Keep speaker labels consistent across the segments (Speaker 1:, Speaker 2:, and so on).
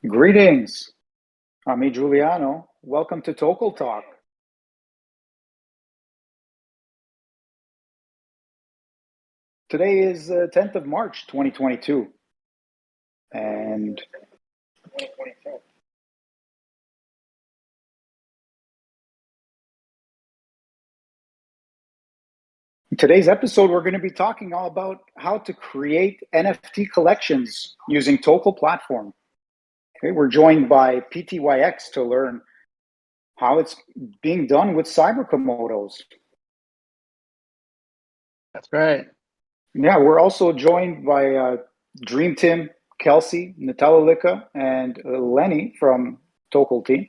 Speaker 1: Greetings, I'm Giuliano. Welcome to Tokel Talk. Today is 10th of March, 2022. And in today's episode, we're going to be talking all about how to create NFT collections using Tokel platform. Okay, we're joined by PTYX to learn how it's being done with cyber Komodos.
Speaker 2: That's right.
Speaker 1: Yeah, we're also joined by Dream Tim, Kelsey, Natalika, and Lenny from Tokel team.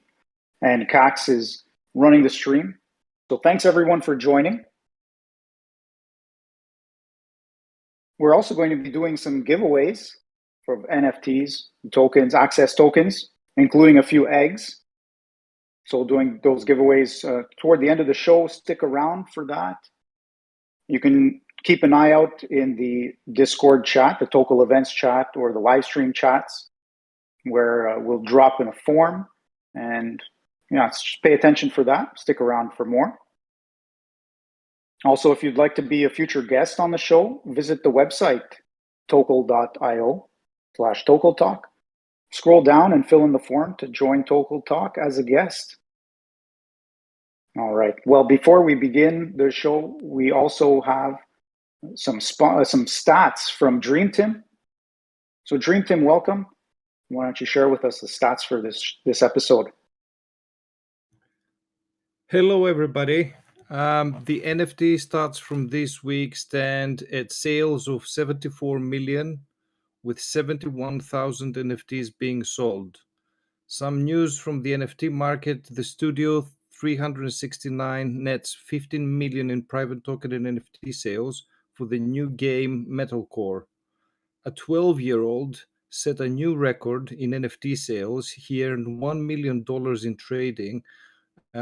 Speaker 1: And Cox is running the stream. So thanks everyone for joining. We're also going to be doing some giveaways for NFTs, tokens, access tokens, including a few eggs. So doing those giveaways toward the end of the show, stick around for that. You can keep an eye out in the Discord chat, the Tokel events chat, or the live stream chats, where we'll drop in a form. And just pay attention for that. Stick around for more. Also, if you'd like to be a future guest on the show, visit the website, tokel.io/tokeltalk. Scroll down and fill in the form to join Tokel Talk as a guest. All right. Well, before we begin the show, we also have some stats from Dream Tim. So Dream Tim, welcome. Why don't you share with us the stats for this episode?
Speaker 3: Hello, everybody. The NFT stats from this week stand at sales of 74 million, with 71,000 NFTs being sold. Some news from the NFT market: the Studio 369 nets 15 million in private token and NFT sales for the new game Metalcore. A 12-year-old set a new record in NFT sales. He earned $1 million in trading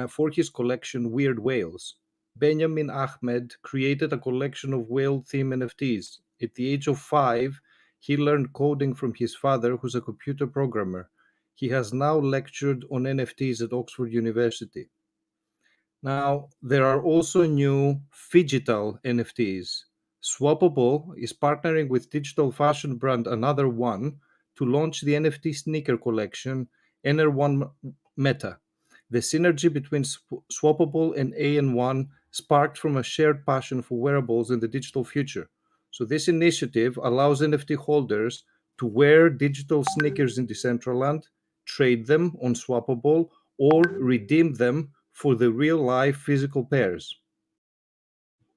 Speaker 3: for his collection Weird Whales. Benjamin Ahmed created a collection of whale-themed NFTs. At the age of 5, he learned coding from his father, who's a computer programmer. He has now lectured on NFTs at Oxford University. Now, there are also new phygital NFTs. Swappable is partnering with digital fashion brand Another One to launch the NFT sneaker collection NR1 Meta. The synergy between Swappable and AN1 sparked from a shared passion for wearables in the digital future. So this initiative allows NFT holders to wear digital sneakers in Decentraland, trade them on Swappable, or redeem them for the real-life physical pairs.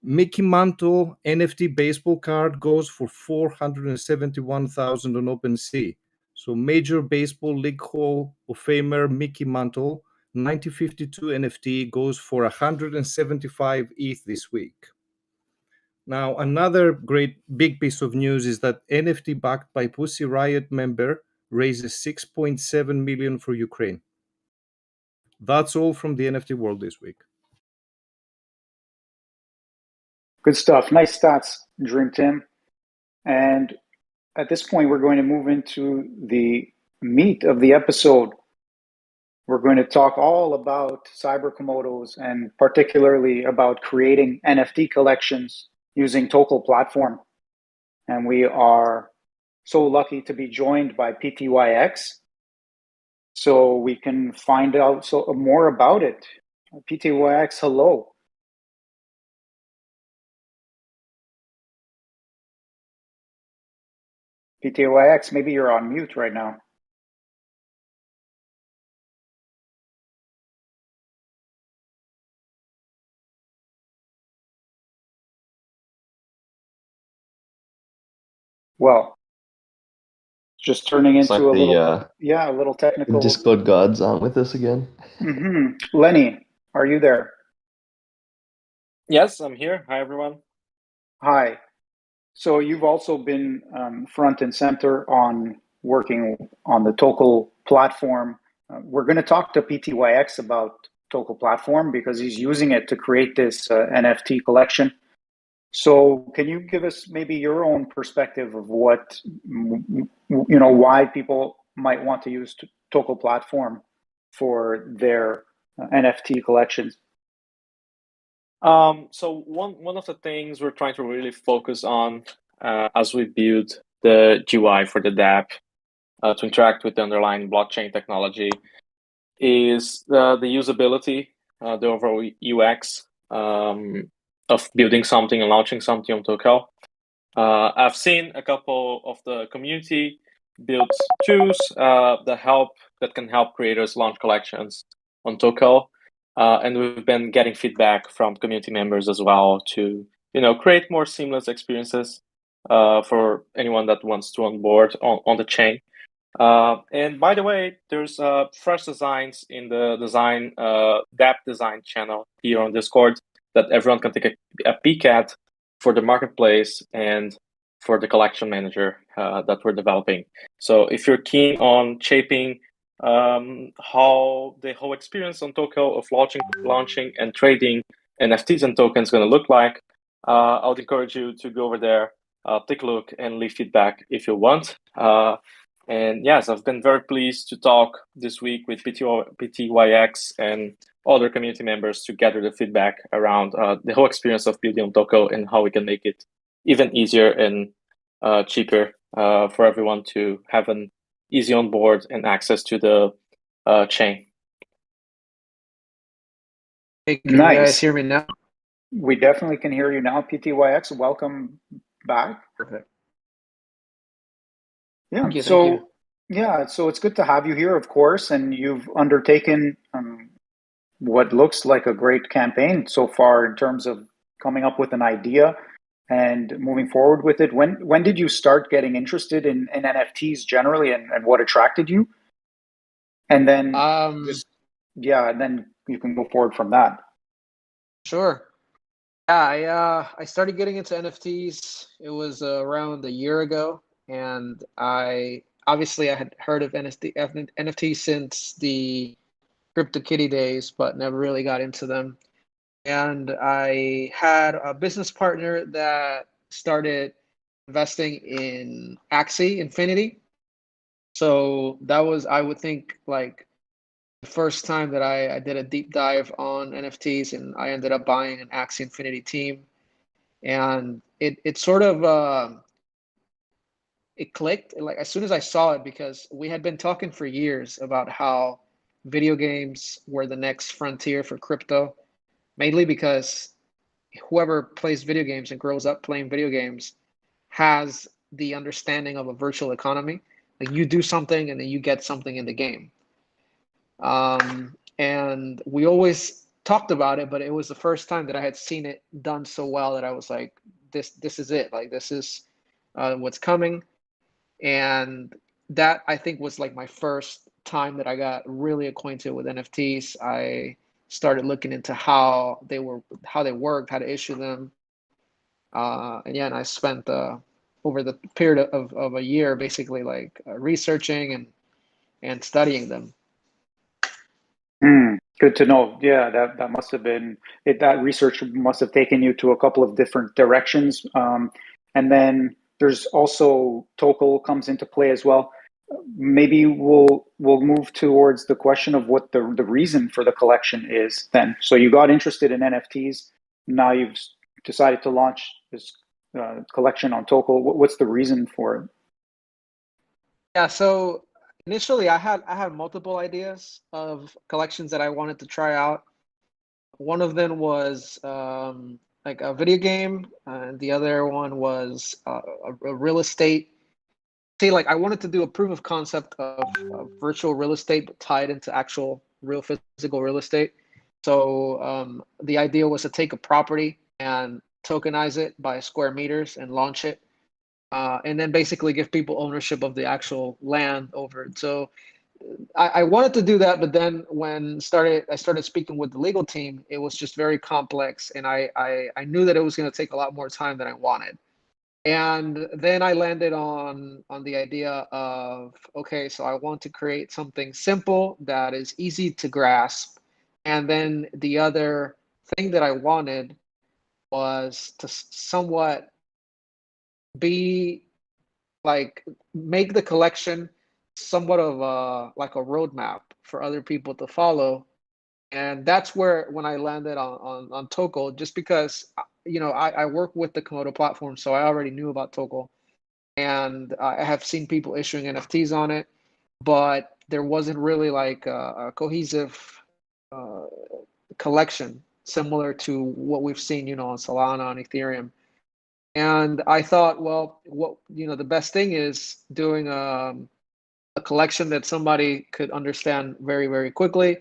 Speaker 3: Mickey Mantle NFT baseball card goes for $471,000 on OpenSea. So Major Baseball League Hall of Famer Mickey Mantle 1952 NFT goes for 175 ETH this week. Now, another great big piece of news is that NFT backed by Pussy Riot member raises 6.7 million for Ukraine. That's all from the NFT world this week.
Speaker 1: Good stuff. Nice stats, Dream Tim. And at this point, we're going to move into the meat of the episode. We're going to talk all about cyber Komodos and particularly about creating NFT collections using Tokel platform. And we are so lucky to be joined by PTYX, so we can find out more about it. PTYX, hello. PTYX, maybe you're on mute right now. Well, just turning into a little technical.
Speaker 2: Discord gods aren't with us again.
Speaker 1: Lenny, are you there?
Speaker 4: Yes, I'm here. Hi, everyone.
Speaker 1: Hi. So you've also been front and center on working on the Tokel platform. We're going to talk to PTYX about Tokel platform because he's using it to create this NFT collection. So can you give us maybe your own perspective of what, why people might want to use Tokel platform for their NFT collections?
Speaker 4: So one of the things we're trying to really focus on as we build the GUI for the dApp to interact with the underlying blockchain technology is the usability, the overall UX of building something and launching something on Tokel. I've seen a couple of the community build tools that can help creators launch collections on Tokel. And we've been getting feedback from community members as well to create more seamless experiences for anyone that wants to onboard on the chain. And by the way, there's fresh designs in the dApp design channel here on Discord that everyone can take a peek at for the marketplace and for the collection manager that we're developing. So if you're keen on shaping how the whole experience on Tokel of launching and trading NFTs and tokens is going to look like, I would encourage you to go over there, take a look, and leave feedback if you want. And yes, I've been very pleased to talk this week with PTYX and other community members to gather the feedback around the whole experience of building on Tokel and how we can make it even easier and cheaper for everyone to have an easy onboard and access to the chain.
Speaker 5: Hey, can
Speaker 1: Nice.
Speaker 5: you guys hear me now?
Speaker 1: We definitely can hear you now, PTYX. Welcome back.
Speaker 5: Perfect.
Speaker 1: Yeah.
Speaker 5: Thank you,
Speaker 1: so
Speaker 5: thank you.
Speaker 1: yeah, so it's good to have you here, of course, and you've undertaken what looks like a great campaign so far in terms of coming up with an idea and moving forward with it. When did you start getting interested in NFTs generally, and what attracted you? And then and then you can go forward from that.
Speaker 5: Sure. Yeah, I started getting into NFTs. It was around a year ago, and I had heard of NFT since the CryptoKitty days, but never really got into them. And I had a business partner that started investing in Axie Infinity. So that was, I would think, like the first time that I did a deep dive on NFTs, and I ended up buying an Axie Infinity team. And it sort of it clicked like as soon as I saw it, because we had been talking for years about how video games were the next frontier for crypto, mainly because whoever plays video games and grows up playing video games has the understanding of a virtual economy. Like you do something and then you get something in the game. And we always talked about it, but it was the first time that I had seen it done so well that I was like, this is it. Like this is what's coming. And that, I think, was like my first time that I got really acquainted with NFTs. I started looking into how they worked, how to issue them. And I spent over the period of a year basically like researching and studying them.
Speaker 1: Good to know. Yeah, that must have been it. That research must have taken you to a couple of different directions. And then there's also Tokel comes into play as well. Maybe we'll move towards the question of what the reason for the collection is then. So you got interested in NFTs. Now you've decided to launch this collection on Tokel. What's the reason for it?
Speaker 5: Yeah, so initially I had multiple ideas of collections that I wanted to try out. One of them was like a video game, and the other one was a real estate. See, like I wanted to do a proof of concept of virtual real estate, but tied into actual real physical real estate. So the idea was to take a property and tokenize it by square meters and launch it. And then basically give people ownership of the actual land over it. So I wanted to do that, but then when I started speaking with the legal team, it was just very complex, and I knew that it was going to take a lot more time than I wanted. And then I landed on the idea of, okay, so I want to create something simple that is easy to grasp. And then the other thing that I wanted was to somewhat be like make the collection somewhat of like a roadmap for other people to follow. And that's where when I landed on Tokel, just because I work with the Komodo platform, so I already knew about Tokel, and I have seen people issuing NFTs on it, but there wasn't really like a cohesive uh, collection similar to what we've seen, on Solana, on Ethereum. And I thought, well, what the best thing is doing a collection that somebody could understand very, very quickly,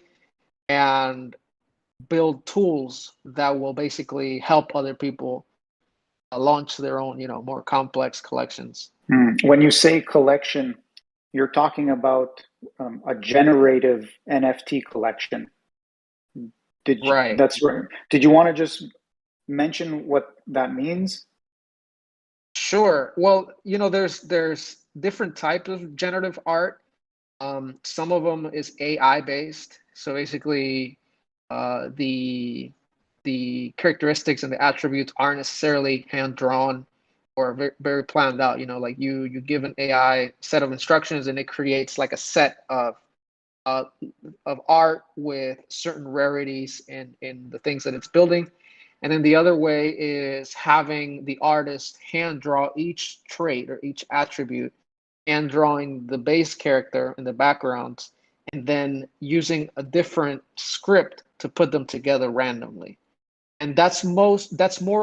Speaker 5: and build tools that will basically help other people launch their own, more complex collections.
Speaker 1: When you say collection, you're talking about a generative NFT collection.
Speaker 5: Right.
Speaker 1: That's right. Did you want to just mention what that means?
Speaker 5: Sure. Well, there's different types of generative art. Some of them is AI based. So basically, the characteristics and the attributes aren't necessarily hand drawn or very, very planned out. Like you give an AI set of instructions and it creates like a set uh, of art with certain rarities in the things that it's building. And then the other way is having the artist hand draw each trait or each attribute, and drawing the base character in the background, and then using a different script to put them together randomly. And that's more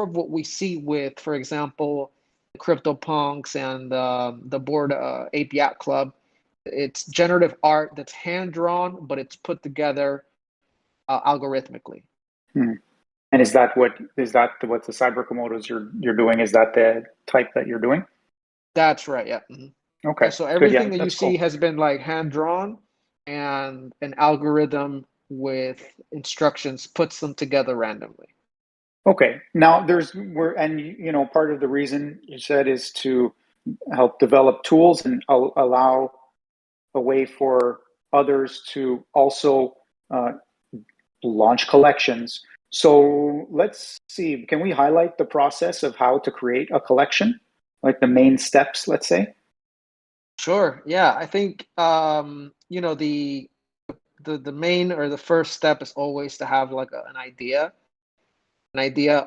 Speaker 5: of what we see with, for example, the CryptoPunks and the board Ape Yacht Club. It's generative art that's hand drawn, but it's put together algorithmically.
Speaker 1: And is that what the Cyber Komodos you're doing? Is that the type that you're doing?
Speaker 5: That's right. Yeah. Mm-hmm.
Speaker 1: Okay.
Speaker 5: Yeah, so everything
Speaker 1: Good.
Speaker 5: that you see has been like hand drawn, and an algorithm with instructions puts them together randomly.
Speaker 1: Okay. Now part of the reason you said is to help develop tools and allow a way for others to also launch collections. So let's see, can we highlight the process of how to create a collection, like the main steps, let's say?
Speaker 5: Sure. Yeah, I think the main or the first step is always to have like an idea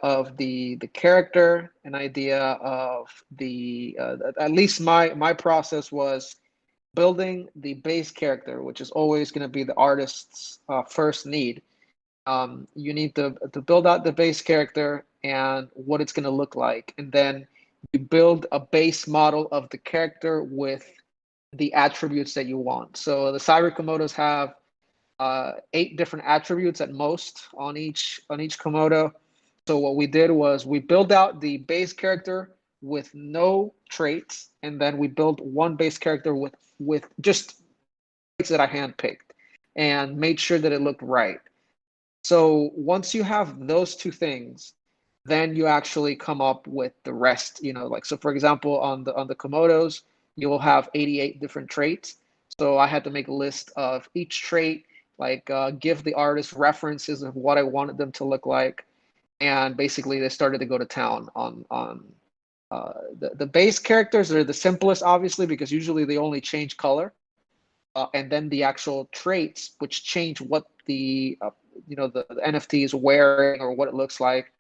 Speaker 5: of the character, an idea of the at least my process was building the base character, which is always going to be the artist's first need. You need to build out the base character and what it's going to look like, and then you build a base model of the character with the attributes that you want. So the Cyber Komodos have 8 different attributes at most on each Komodo. So what we did was we built out the base character with no traits, and then we built one base character with just traits that I handpicked and made sure that it looked right. So once you have those two things, then you actually come up with the rest. Like, so for example, on the Komodos, you will have 88 different traits. So I had to make a list of each trait, like give the artist references of what I wanted them to look like, and basically they started to go to town on the base characters. Are the simplest, obviously, because usually they only change color, and then the actual traits, which change what the NFT is wearing or what it looks like,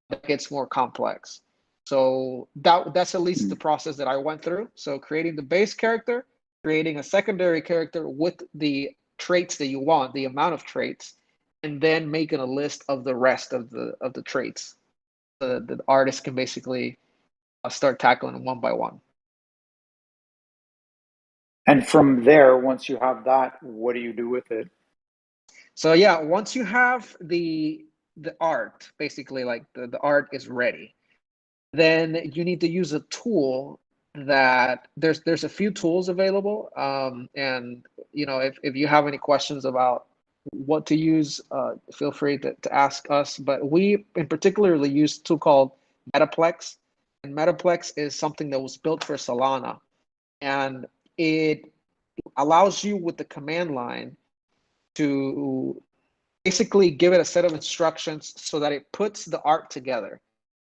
Speaker 5: that gets more complex. So that's at least the process that I went through. So creating the base character, creating a secondary character with the traits that you want, the amount of traits, and then making a list of the rest of the traits. The artist can basically start tackling them one by one.
Speaker 1: And from there, once you have that, what do you do with it?
Speaker 5: So yeah, once you have the art, basically like the art is ready, then you need to use a tool that there's a few tools available. And if you have any questions about what to use, feel free to ask us. But we in particularly use a tool called Metaplex. And Metaplex is something that was built for Solana. And it allows you with the command line to basically give it a set of instructions so that it puts the art together.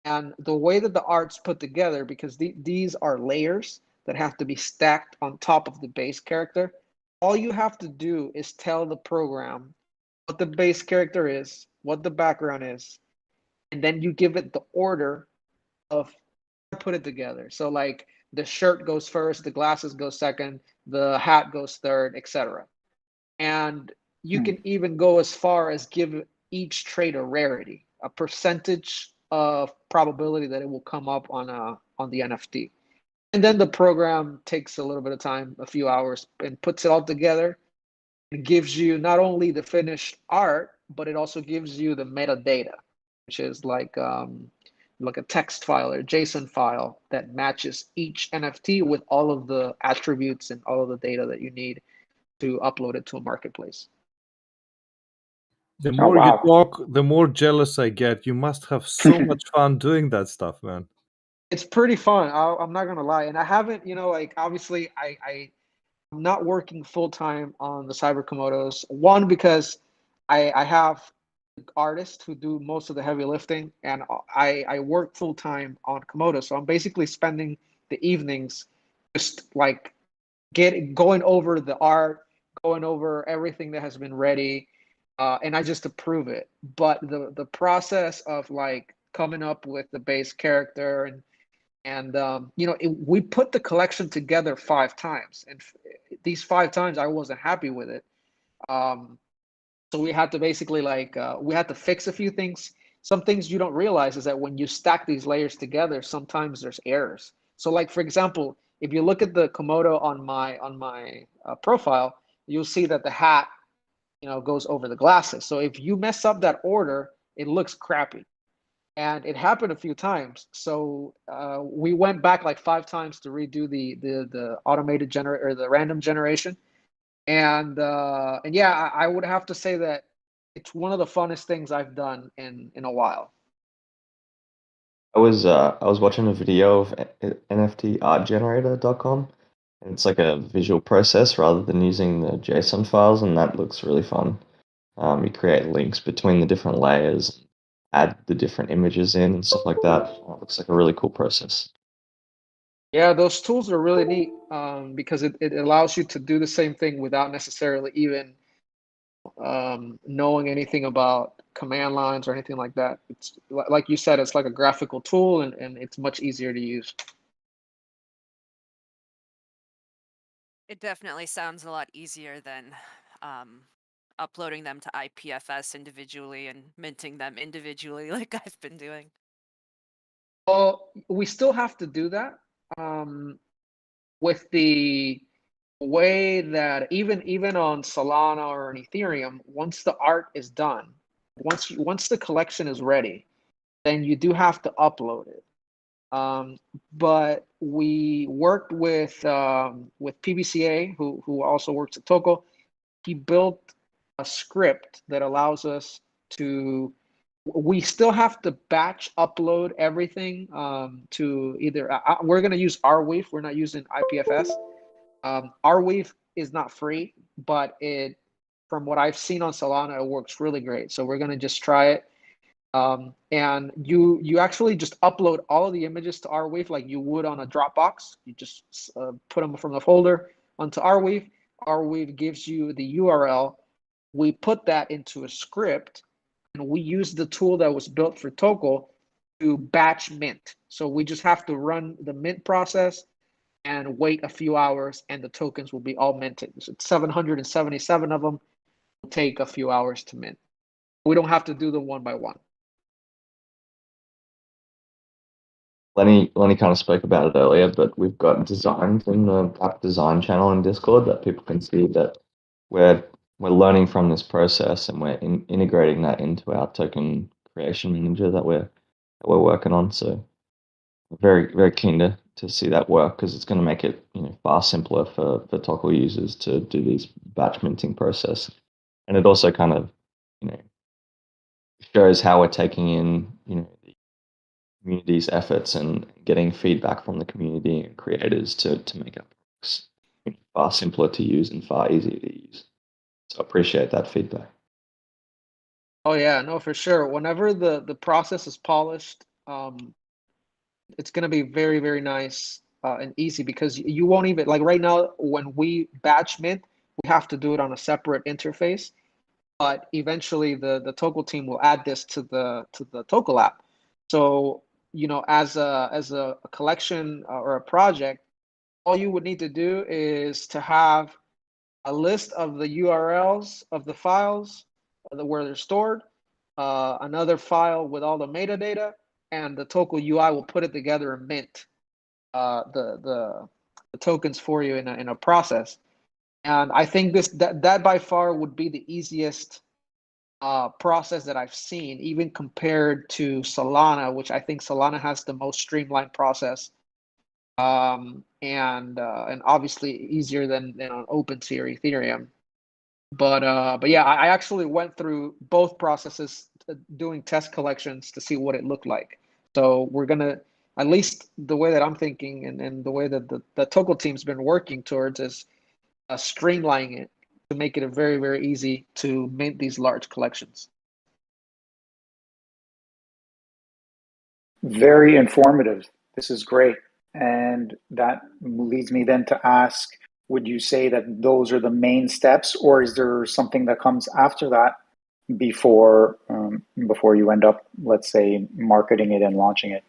Speaker 5: And the way that the art's put together, because these are layers, that have to be stacked on top of the base character. All you have to do is tell the program what the base character is, what the background is, and then you give it the order of put it together. So like the shirt goes first, the glasses go second, the hat goes third, etc. And you can even go as far as give each trait a rarity, a percentage of probability that it will come up on the NFT. And then the program takes a little bit of time, a few hours, and puts it all together. It gives you not only the finished art, but it also gives you the metadata, which is like a text file or JSON file that matches each NFT with all of the attributes and all of the data that you need to upload it to a marketplace.
Speaker 3: The more
Speaker 1: wow.
Speaker 3: you talk, the more jealous I get. You must have so much fun doing that stuff, man.
Speaker 5: It's pretty fun. I'm not gonna lie, and I haven't, like obviously I'm not working full time on the Cyber Komodos. One, because I have artists who do most of the heavy lifting, and I work full time on Komodo, so I'm basically spending the evenings just like going over the art, going over everything that has been ready, and I just approve it. But the process of like coming up with the base character and we put the collection together 5 times, and these 5 times I wasn't happy with it. So we had to basically we had to fix a few things. Some things you don't realize is that when you stack these layers together, sometimes there's errors. So like, for example, if you look at the Komodo on my profile, you'll see that the hat, goes over the glasses. So if you mess up that order, it looks crappy. And it happened a few times. So we went back like 5 times to redo the automated generator or the random generation. And yeah, I would have to say that it's one of the funnest things I've done in a while.
Speaker 2: I was watching a video of NFTartgenerator.com, and it's like a visual process rather than using the JSON files, and that looks really fun. You create links between the different layers, add the different images in and stuff like that. It looks like a really cool process.
Speaker 5: Yeah, those tools are really neat because it allows you to do the same thing without necessarily even knowing anything about command lines or anything like that. It's like you said, it's like a graphical tool, and it's much easier to use.
Speaker 6: It definitely sounds a lot easier than uploading them to IPFS individually and minting them individually like I've been doing.
Speaker 5: Well, we still have to do that with the way that even on Solana or on Ethereum, once the art is done, once the collection is ready, then you do have to upload it. But we worked with PBCA, who also works at Tokel. He built a script that allows us to. We still have to batch upload everything to either. We're going to use Arweave. We're not using IPFS. Arweave is not free, but from what I've seen on Solana, it works really great. So we're going to just try it. And you actually just upload all of the images to Arweave like you would on a Dropbox. You just put them from the folder onto Arweave. Arweave gives you the URL. We put that into a script, and we use the tool that was built for Tokel to batch mint. So we just have to run the mint process and wait a few hours, and the tokens will be all minted. So it's 777 of them. Will take a few hours to mint. We don't have to do them one by one.
Speaker 2: Lenny kind of spoke about it earlier, but we've got designs in the app design channel in Discord that people can see that we're learning from this process, and we're integrating that into our token creation manager that we're working on. So we're very, very keen to see that work, because it's going to make it far simpler for Tokel users to do these batch minting process. And it also kind of shows how we're taking in the community's efforts and getting feedback from the community and creators to make our products far simpler to use and far easier to use. So I appreciate that feedback.
Speaker 5: Oh yeah, no, for sure. Whenever the process is polished, it's going to be very, very nice and easy, because you won't even, like right now when we batch mint, we have to do it on a separate interface. But eventually the Tokel team will add this to the Tokel app. So, as a collection or a project, all you would need to do is to have a list of the URLs of the files where they're stored, another file with all the metadata, and the Tokel UI will put it together and mint the tokens for you in a process. And I think that by far would be the easiest process that I've seen, even compared to Solana, which I think Solana has the most streamlined process, and obviously easier than on OpenSea or Ethereum. But yeah, I actually went through both processes, doing test collections to see what it looked like. So we're gonna, at least the way that I'm thinking, and the way that the Tokel team's been working towards, is streamlining it to make it very, very easy to mint these large collections.
Speaker 1: Very informative. This is great. And that leads me then to ask, would you say that those are the main steps, or is there something that comes after that before you end up, let's say, marketing it and launching it?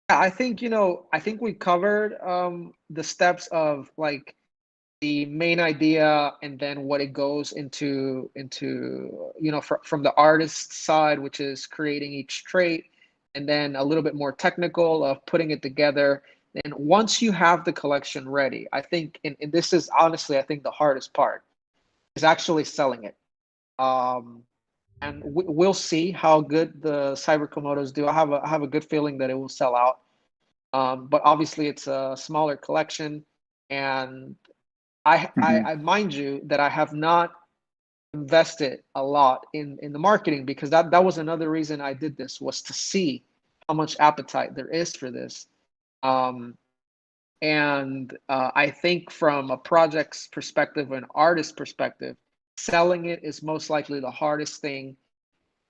Speaker 5: I think, I think we covered the steps of like the main idea, and then what it goes into from the artist side, which is creating each trait, and then a little bit more technical of putting it together. And once you have the collection ready, I think, and this is honestly, I think the hardest part is actually selling it. And we'll see how good the Cyber Komodos do. I have a good feeling that it will sell out. But obviously it's a smaller collection, and I mind you that I have not invested a lot in the marketing, because that was another reason I did this, was to see how much appetite there is for this. And I think from a project's perspective, an artist perspective, selling it is most likely the hardest thing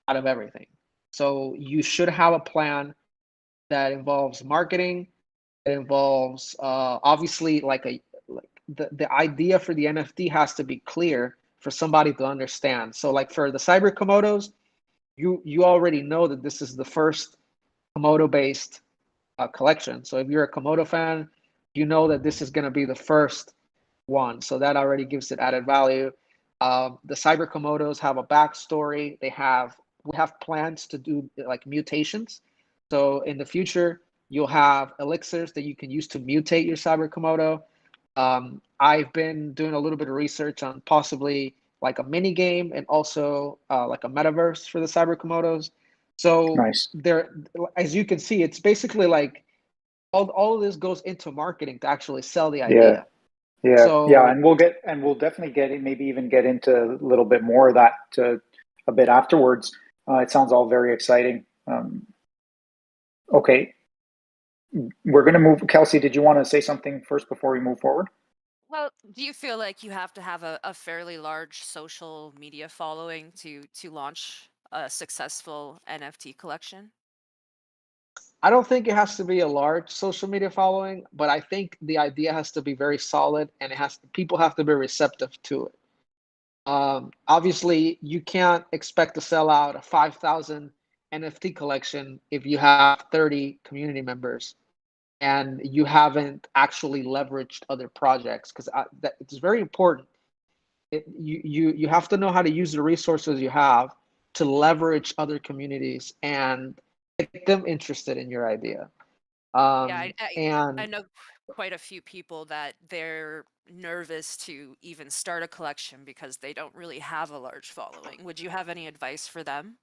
Speaker 5: out of everything. So you should have a plan that involves marketing, that involves obviously the idea for the NFT has to be clear for somebody to understand. So like for the Cyber Komodos, you already know that this is the first Komodo based collection. So if you're a Komodo fan, you know that this is going to be the first one. So that already gives it added value. The Cyber Komodos have a backstory. We have plans to do like mutations. So in the future, you'll have elixirs that you can use to mutate your Cyber Komodo. I've been doing a little bit of research on possibly like a mini game, and also like a metaverse for the Cyber Komodos. So
Speaker 1: Nice.
Speaker 5: there, as you can see, it's basically like all of this goes into marketing to actually sell the idea.
Speaker 1: Yeah,
Speaker 5: So
Speaker 1: and we'll definitely get it. Maybe even get into a little bit more of that a bit afterwards. It sounds all very exciting. Okay, we're going to move. Kelsey, did you want to say something first before we move forward?
Speaker 6: Well, do you feel like you have to have a fairly large social media following to launch a successful NFT collection?
Speaker 5: I don't think it has to be a large social media following, but I think the idea has to be very solid, and people have to be receptive to it. Obviously, you can't expect to sell out a 5,000 NFT collection if you have 30 community members and you haven't actually leveraged other projects, because it's very important. You have to know how to use the resources you have to leverage other communities and get them interested in your idea.
Speaker 6: Yeah,
Speaker 5: And
Speaker 6: I know quite a few people that they're nervous to even start a collection because they don't really have a large following. Would you have any advice for them?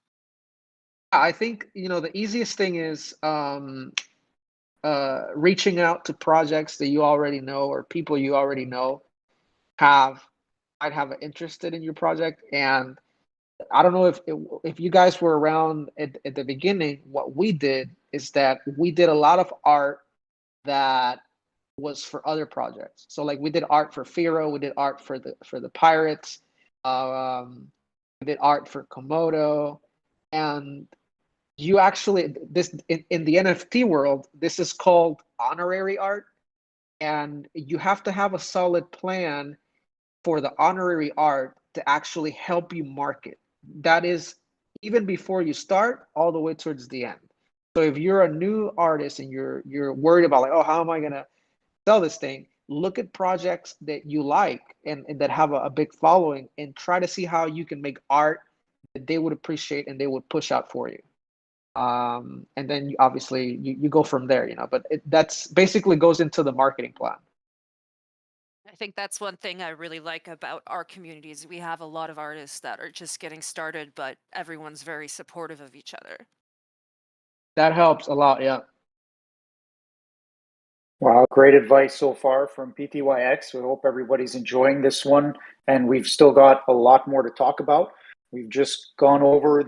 Speaker 5: I think, the easiest thing is reaching out to projects that you already know, or people you already know might have an interested in your project. And I don't know if you guys were around at the beginning. What we did is that we did a lot of art that was for other projects. So like we did art for Firo, we did art for the Pirates, we did art for Komodo, and you actually, this in the NFT world, this is called honorary art, and you have to have a solid plan for the honorary art to actually help you market. That is even before you start, all the way towards the end. So if you're a new artist and you're worried about like, oh, how am I gonna sell this thing? Look at projects that you like and that have a big following, and try to see how you can make art that they would appreciate and they would push out for you. And then obviously you go from there, but that's basically goes into the marketing plan.
Speaker 6: I think that's one thing I really like about our community is we have a lot of artists that are just getting started, but everyone's very supportive of each other.
Speaker 5: That helps a lot, yeah.
Speaker 1: Wow, great advice so far from PTYX. We hope everybody's enjoying this one, and we've still got a lot more to talk about. We've just gone over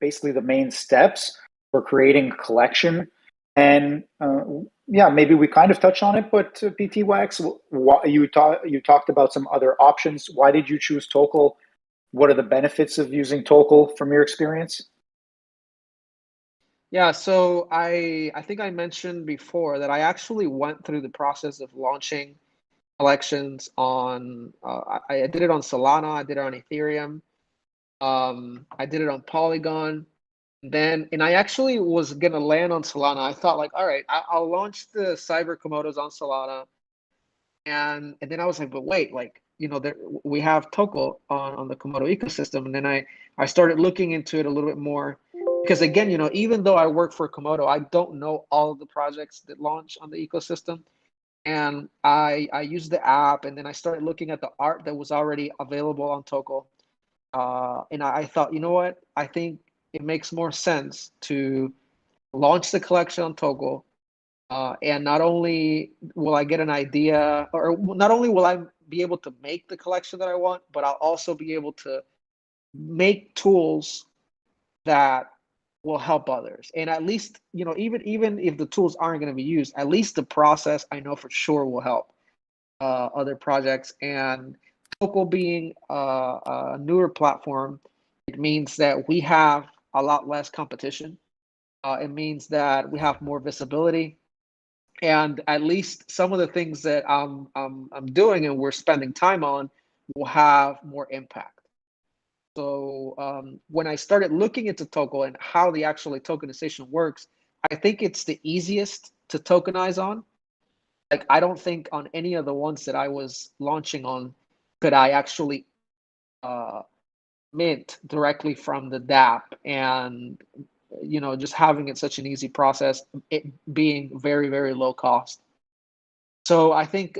Speaker 1: basically the main steps for creating a collection, and yeah, maybe we kind of touched on it. But PTYX, you talked about some other options. Why did you choose Tokel? What are the benefits of using Tokel from your experience?
Speaker 5: Yeah, so I think I mentioned before that I actually went through the process of launching collections on I did it on Solana, I did it on Ethereum, I did it on Polygon, and I actually was gonna land on Solana. I thought like, all right, I'll launch the Cyber Komodos on Solana, and then I was like, but wait, like we have Tokel on the Komodo ecosystem, and then I started looking into it a little bit more. Because again, even though I work for Komodo, I don't know all of the projects that launch on the ecosystem. And I used the app, and then I started looking at the art that was already available on Tokel. And I thought, you know what? I think it makes more sense to launch the collection on Tokel. And not only will I get an idea, or not only will I be able to make the collection that I want, but I'll also be able to make tools that will help others. And at least, even if the tools aren't going to be used, at least the process I know for sure will help other projects. And Tokel being a newer platform, it means that we have a lot less competition. It means that we have more visibility, and at least some of the things that I'm doing and we're spending time on will have more impact. So when I started looking into Tokel and how the actually tokenization works, I think it's the easiest to tokenize on. Like, I don't think on any of the ones that I was launching on could I actually mint directly from the DApp, and just having it such an easy process, it being very, very low cost. So I think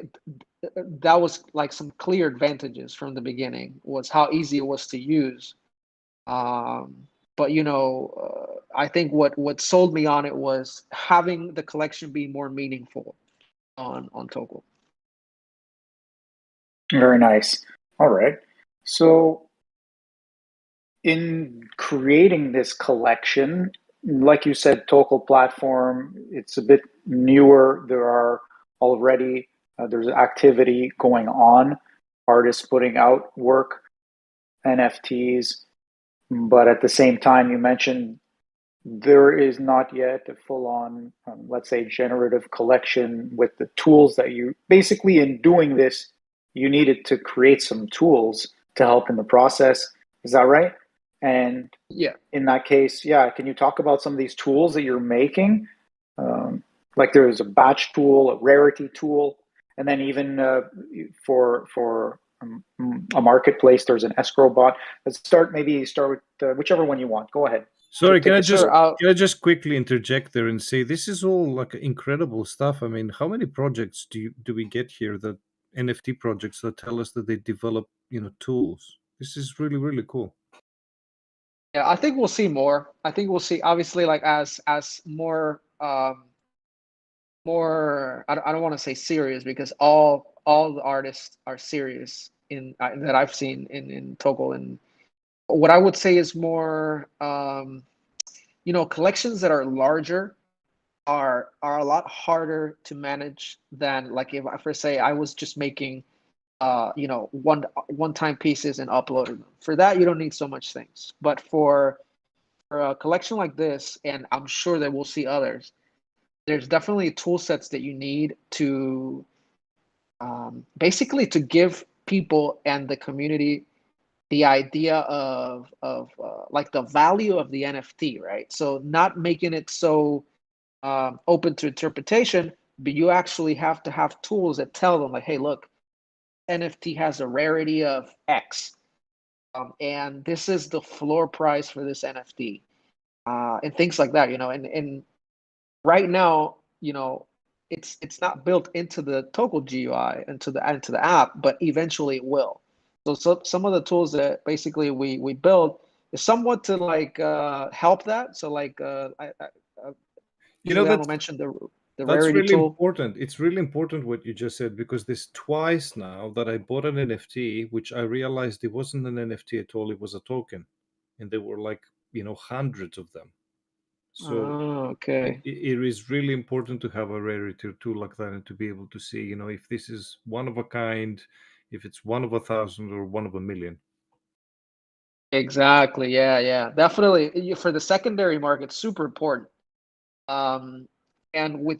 Speaker 5: that was like some clear advantages from the beginning, was how easy it was to use. But I think what sold me on it was having the collection be more meaningful on Tokel.
Speaker 1: Very nice. All right. So in creating this collection, like you said, Tokel platform, it's a bit newer. There are already there's activity going on, artists putting out work, NFTs, but at the same time, you mentioned there is not yet a full-on, let's say, generative collection with the tools that you basically, in doing this, you needed to create some tools to help in the process. Is that right? And
Speaker 5: Yeah.
Speaker 1: in that case, yeah, can you talk about some of these tools that you're making? Like there's a batch tool, a rarity tool, and then even for a marketplace, there's an escrow bot. Let's start with whichever one you want. Go ahead.
Speaker 3: Sorry,
Speaker 5: Can
Speaker 3: I just quickly interject there and say this is all like incredible stuff. I mean, how many projects do we get here, that NFT projects that tell us that they develop, tools? This is really, really cool.
Speaker 5: Yeah, I think we'll see more. I think we'll see, obviously, like as more I don't want to say serious, because all the artists are serious in that I've seen in Tokel. And what I would say is more collections that are larger are a lot harder to manage than, like, if I first say I was just making one time pieces and uploading them. For that, you don't need so much things. But for for a collection like this, and I'm sure that we'll see others, there's definitely tool sets that you need to basically to give people and the community the idea of like the value of the NFT, right? So not making it so open to interpretation, but you actually have to have tools that tell them like, hey, look, NFT has a rarity of X, and this is the floor price for this NFT, and things like that, and right now, it's not built into the Tokel GUI into the app, but eventually it will. So some of the tools that basically we build is somewhat to like help that. So like Giuliano
Speaker 3: That's
Speaker 5: mentioned the
Speaker 3: that's
Speaker 5: rarity
Speaker 3: really
Speaker 5: tool.
Speaker 3: important. It's really important what you just said, because there's twice now that I bought an NFT, which I realized it wasn't an NFT at all. It was a token, and there were like hundreds of them. So
Speaker 5: Oh, okay.
Speaker 3: it is really important to have a rarity tool like that, and to be able to see, if this is one of a kind, if it's one of 1,000 or one of a million.
Speaker 5: Exactly. Yeah. Definitely. For the secondary market, super important. And with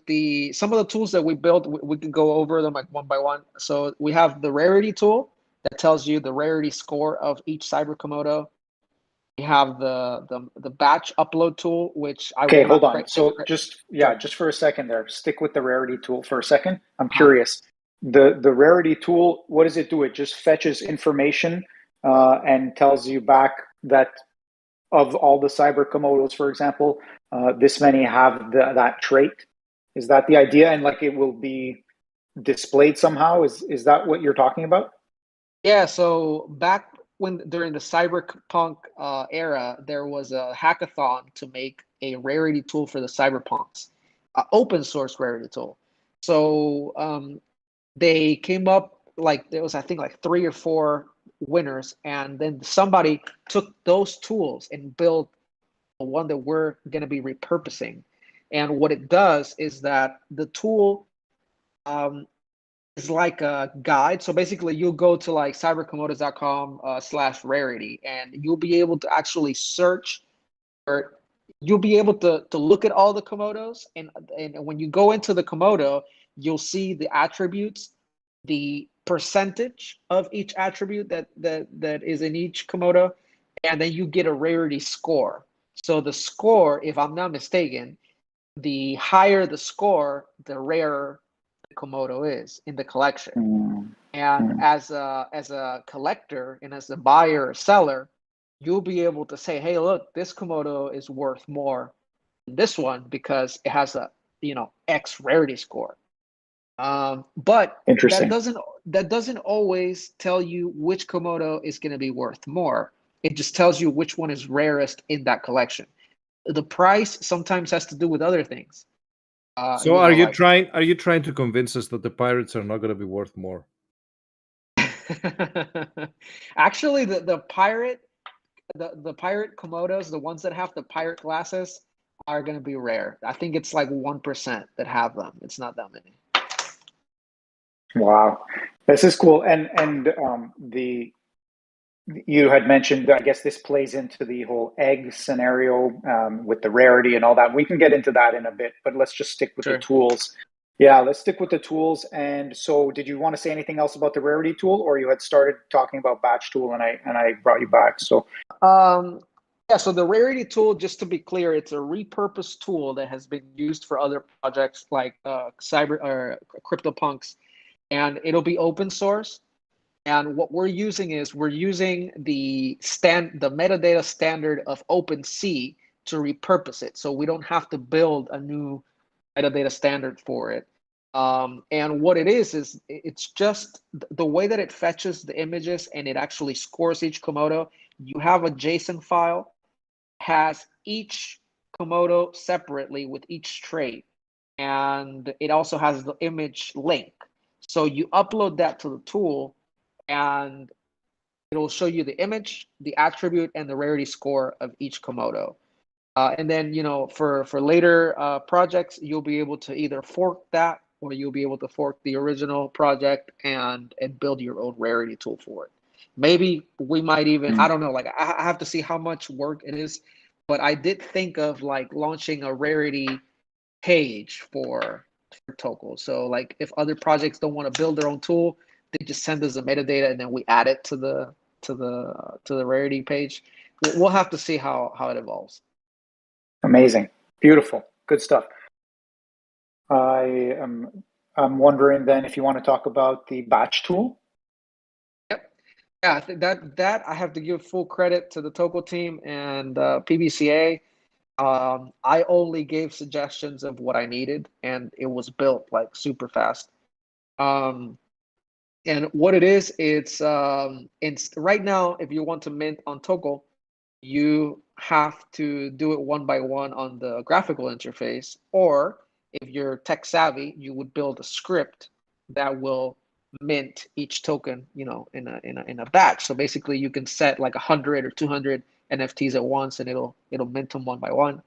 Speaker 5: some of the tools that we built, we can go over them like one by one. So we have the rarity tool that tells you the rarity score of each Cyber Komodo. We have the batch upload tool, which I
Speaker 1: Okay,
Speaker 5: will not
Speaker 1: hold on.
Speaker 5: create.
Speaker 1: So just for a second there, stick with the rarity tool for a second. I'm curious. The rarity tool, what does it do? It just fetches information and tells you back that of all the cyber Komodos, for example, this many have that trait. Is that the idea? And like it will be displayed somehow? Is that what you're talking about?
Speaker 5: Yeah. So back during the cyberpunk era, there was a hackathon to make a rarity tool for the cyberpunks, open source rarity tool. So they came up, like there was I think like 3 or 4 winners, and then somebody took those tools and built the one that we're going to be repurposing. And what it does is that the tool is like a guide. So basically you'll go to like cyberkomodos.com /rarity, and you'll be able to actually search, or you'll be able to look at all the Komodos, and when you go into the Komodo, you'll see the attributes, the percentage of each attribute that is in each Komodo, and then you get a rarity score. So the score, if I'm not mistaken, the higher the score, the rarer the Komodo is in the collection. And as a collector and as a buyer or seller, you'll be able to say, hey, look, this Komodo is worth more than this one because it has a X rarity score. But
Speaker 1: Interesting.
Speaker 5: that doesn't always tell you which Komodo is going to be worth more. It just tells you which one is rarest in that collection. The price sometimes has to do with other things.
Speaker 3: So are you trying to convince us that the pirates are not going to be worth more?
Speaker 5: Actually, the pirate Komodos, the ones that have the pirate glasses, are going to be rare. I think it's like 1% that have them. It's not that many.
Speaker 1: Wow, this is cool. And you had mentioned, I guess this plays into the whole egg scenario with the rarity and all that. We can get into that in a bit, but let's just stick with the tools. Yeah, let's stick with the tools. And so did you want to say anything else about the rarity tool, or you had started talking about batch tool and I brought you back? So
Speaker 5: yeah, so the rarity tool, just to be clear, it's a repurposed tool that has been used for other projects like cyber or CryptoPunks, and it'll be open source. And what we're using is the metadata standard of OpenSea to repurpose it. So we don't have to build a new metadata standard for it. And what it is it's just the way that it fetches the images and it actually scores each Komodo. You have a JSON file, has each Komodo separately with each trait, and it also has the image link. So you upload that to the tool, and it'll show you the image, the attribute, and the rarity score of each Komodo. And then, for later projects, you'll be able to either fork that, or you'll be able to fork the original project and build your own rarity tool for it. Maybe we might even, I don't know, like I have to see how much work it is but I did think of like launching a rarity page for Tokel. So like if other projects don't want to build their own tool, they just send us the metadata and then we add it to the rarity page. We'll have to see how it evolves.
Speaker 1: Amazing. Beautiful. Good stuff. I'm wondering then if you want to talk about the batch tool.
Speaker 5: Yep. Yeah, I think that I have to give full credit to the Tokel team and PBCA. I only gave suggestions of what I needed, and it was built like super fast. And what it is, it's right now, if you want to mint on Tokel, you have to do it one by one on the graphical interface, or if you're tech savvy, you would build a script that will mint each token, in a batch. So basically, you can set like 100 or 200 NFTs at once, and it'll mint them one by one.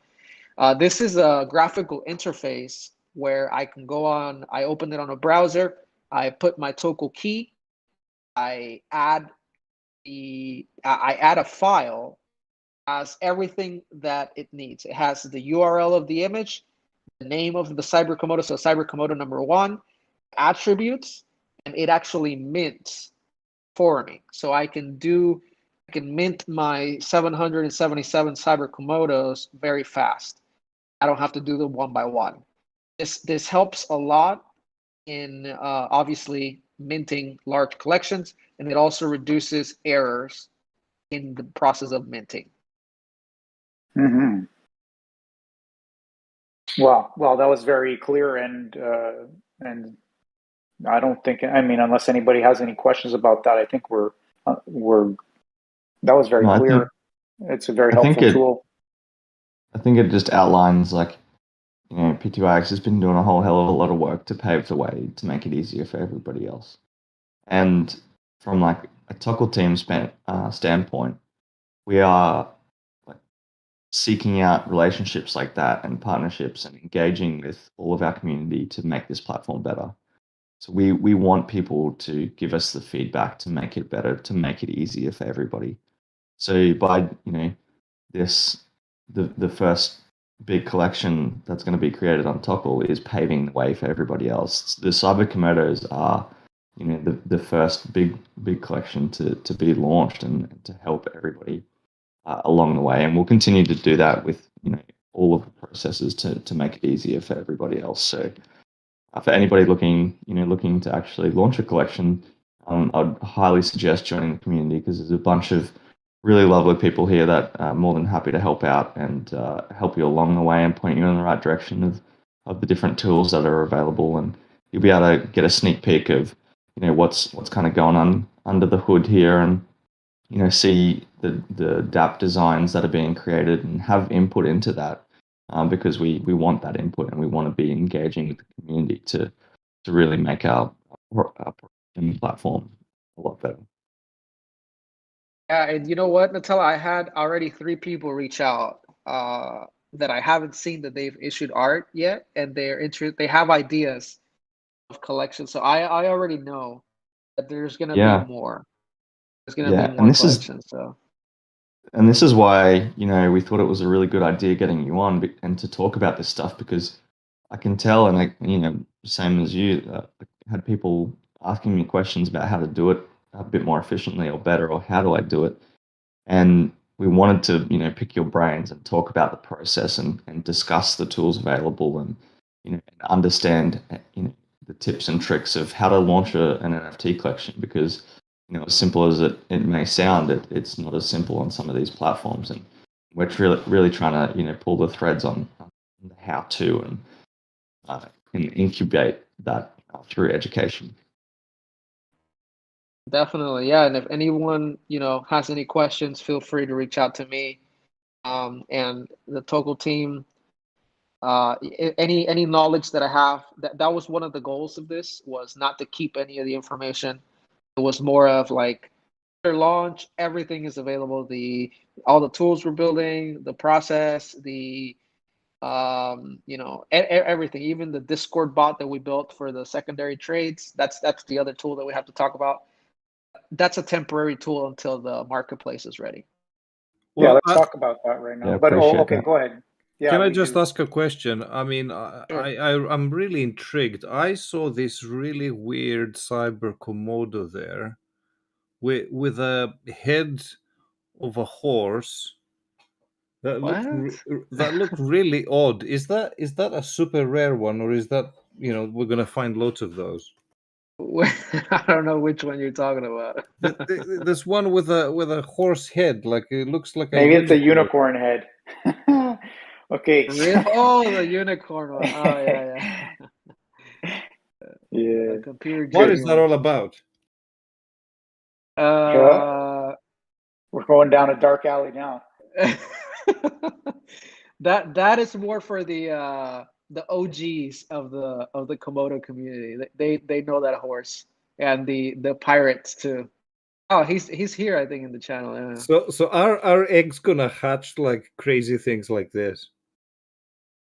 Speaker 5: This is a graphical interface where I can go on. I open it on a browser. I put my Tokel key. I add a file, has everything that it needs. It has the URL of the image, the name of the Cyber Komodo, so Cyber Komodo number 1, attributes, and it actually mints for me. So I can mint my 777 Cyber Komodos very fast. I don't have to do them one by one. This helps a lot in obviously minting large collections, and it also reduces errors in the process of minting.
Speaker 1: Mm-hmm. Well, that was very clear, and I don't think, I mean, unless anybody has any questions about that, I think we're that was very clear. It's a very helpful tool.
Speaker 2: I think it just outlines like, P2X has been doing a whole hell of a lot of work to pave the way to make it easier for everybody else. And from like a Tokel team standpoint, we are like seeking out relationships like that and partnerships and engaging with all of our community to make this platform better. So we want people to give us the feedback to make it better, to make it easier for everybody. So by the first big collection that's going to be created on Tokel is paving the way for everybody else. The Cyber Komodos are the first big collection to be launched and to help everybody along the way, and we'll continue to do that with all of the processes to make it easier for everybody else. So for anybody looking to actually launch a collection, I'd highly suggest joining the community, because there's a bunch of really lovely people here that are more than happy to help out and help you along the way and point you in the right direction of the different tools that are available. And you'll be able to get a sneak peek of what's kind of going on under the hood here, and see the dApp designs that are being created and have input into that, because we want that input, and we want to be engaging with the community to really make our platform a lot better.
Speaker 5: Yeah, and you know what, Nutella? I had already 3 people reach out that I haven't seen that they've issued art yet, and they have ideas of collections. So I already know that there's gonna be more. There's gonna be more collections.
Speaker 2: And this is why we thought it was a really good idea getting you on and to talk about this stuff, because I can tell, and same as you, I had people asking me questions about how to do it a bit more efficiently or better, or how do I do it. And we wanted to, pick your brains and talk about the process and discuss the tools available, and, understand, the tips and tricks of how to launch an NFT collection, because, as simple as it may sound, it's not as simple on some of these platforms. And we're really trying to, pull the threads on the how to and incubate that through education.
Speaker 5: Definitely, yeah. And if anyone has any questions, feel free to reach out to me and the Tokel team. Any knowledge that I have, that was one of the goals of this, was not to keep any of the information. It was more of like, their launch, everything is available. All the tools we're building, the process, everything, even the Discord bot that we built for the secondary trades. That's the other tool that we have to talk about. That's a temporary tool until the marketplace is ready.
Speaker 1: Yeah,
Speaker 3: Well,
Speaker 1: let's talk about that right now.
Speaker 2: Yeah,
Speaker 1: But
Speaker 2: appreciate
Speaker 1: okay,
Speaker 2: that.
Speaker 1: go ahead. Yeah,
Speaker 3: can I
Speaker 1: we
Speaker 3: just
Speaker 1: do.
Speaker 3: ask a question? I mean,
Speaker 5: Sure.
Speaker 3: I'm really intrigued. I saw this really weird cyber Komodo there with a head of a horse that
Speaker 5: What?
Speaker 3: looked really odd. Is that a super rare one, or is that, we're gonna find lots of those?
Speaker 5: I don't know which one you're talking about.
Speaker 3: This one with a horse head, like it looks like a
Speaker 1: Maybe it's a
Speaker 3: unicorn.
Speaker 1: unicorn head. Okay.
Speaker 5: Oh, the unicorn one. Oh, yeah, yeah.
Speaker 1: Yeah.
Speaker 5: A computer
Speaker 3: What is
Speaker 5: generated
Speaker 3: that
Speaker 5: one.
Speaker 3: all about?
Speaker 5: Uh,
Speaker 1: We're going down a dark alley now.
Speaker 5: that is more for the OGs of the Komodo community. They know that horse, and the pirates too. Oh, he's here, I think, in the channel. Yeah.
Speaker 3: So are eggs gonna hatch like crazy things like this?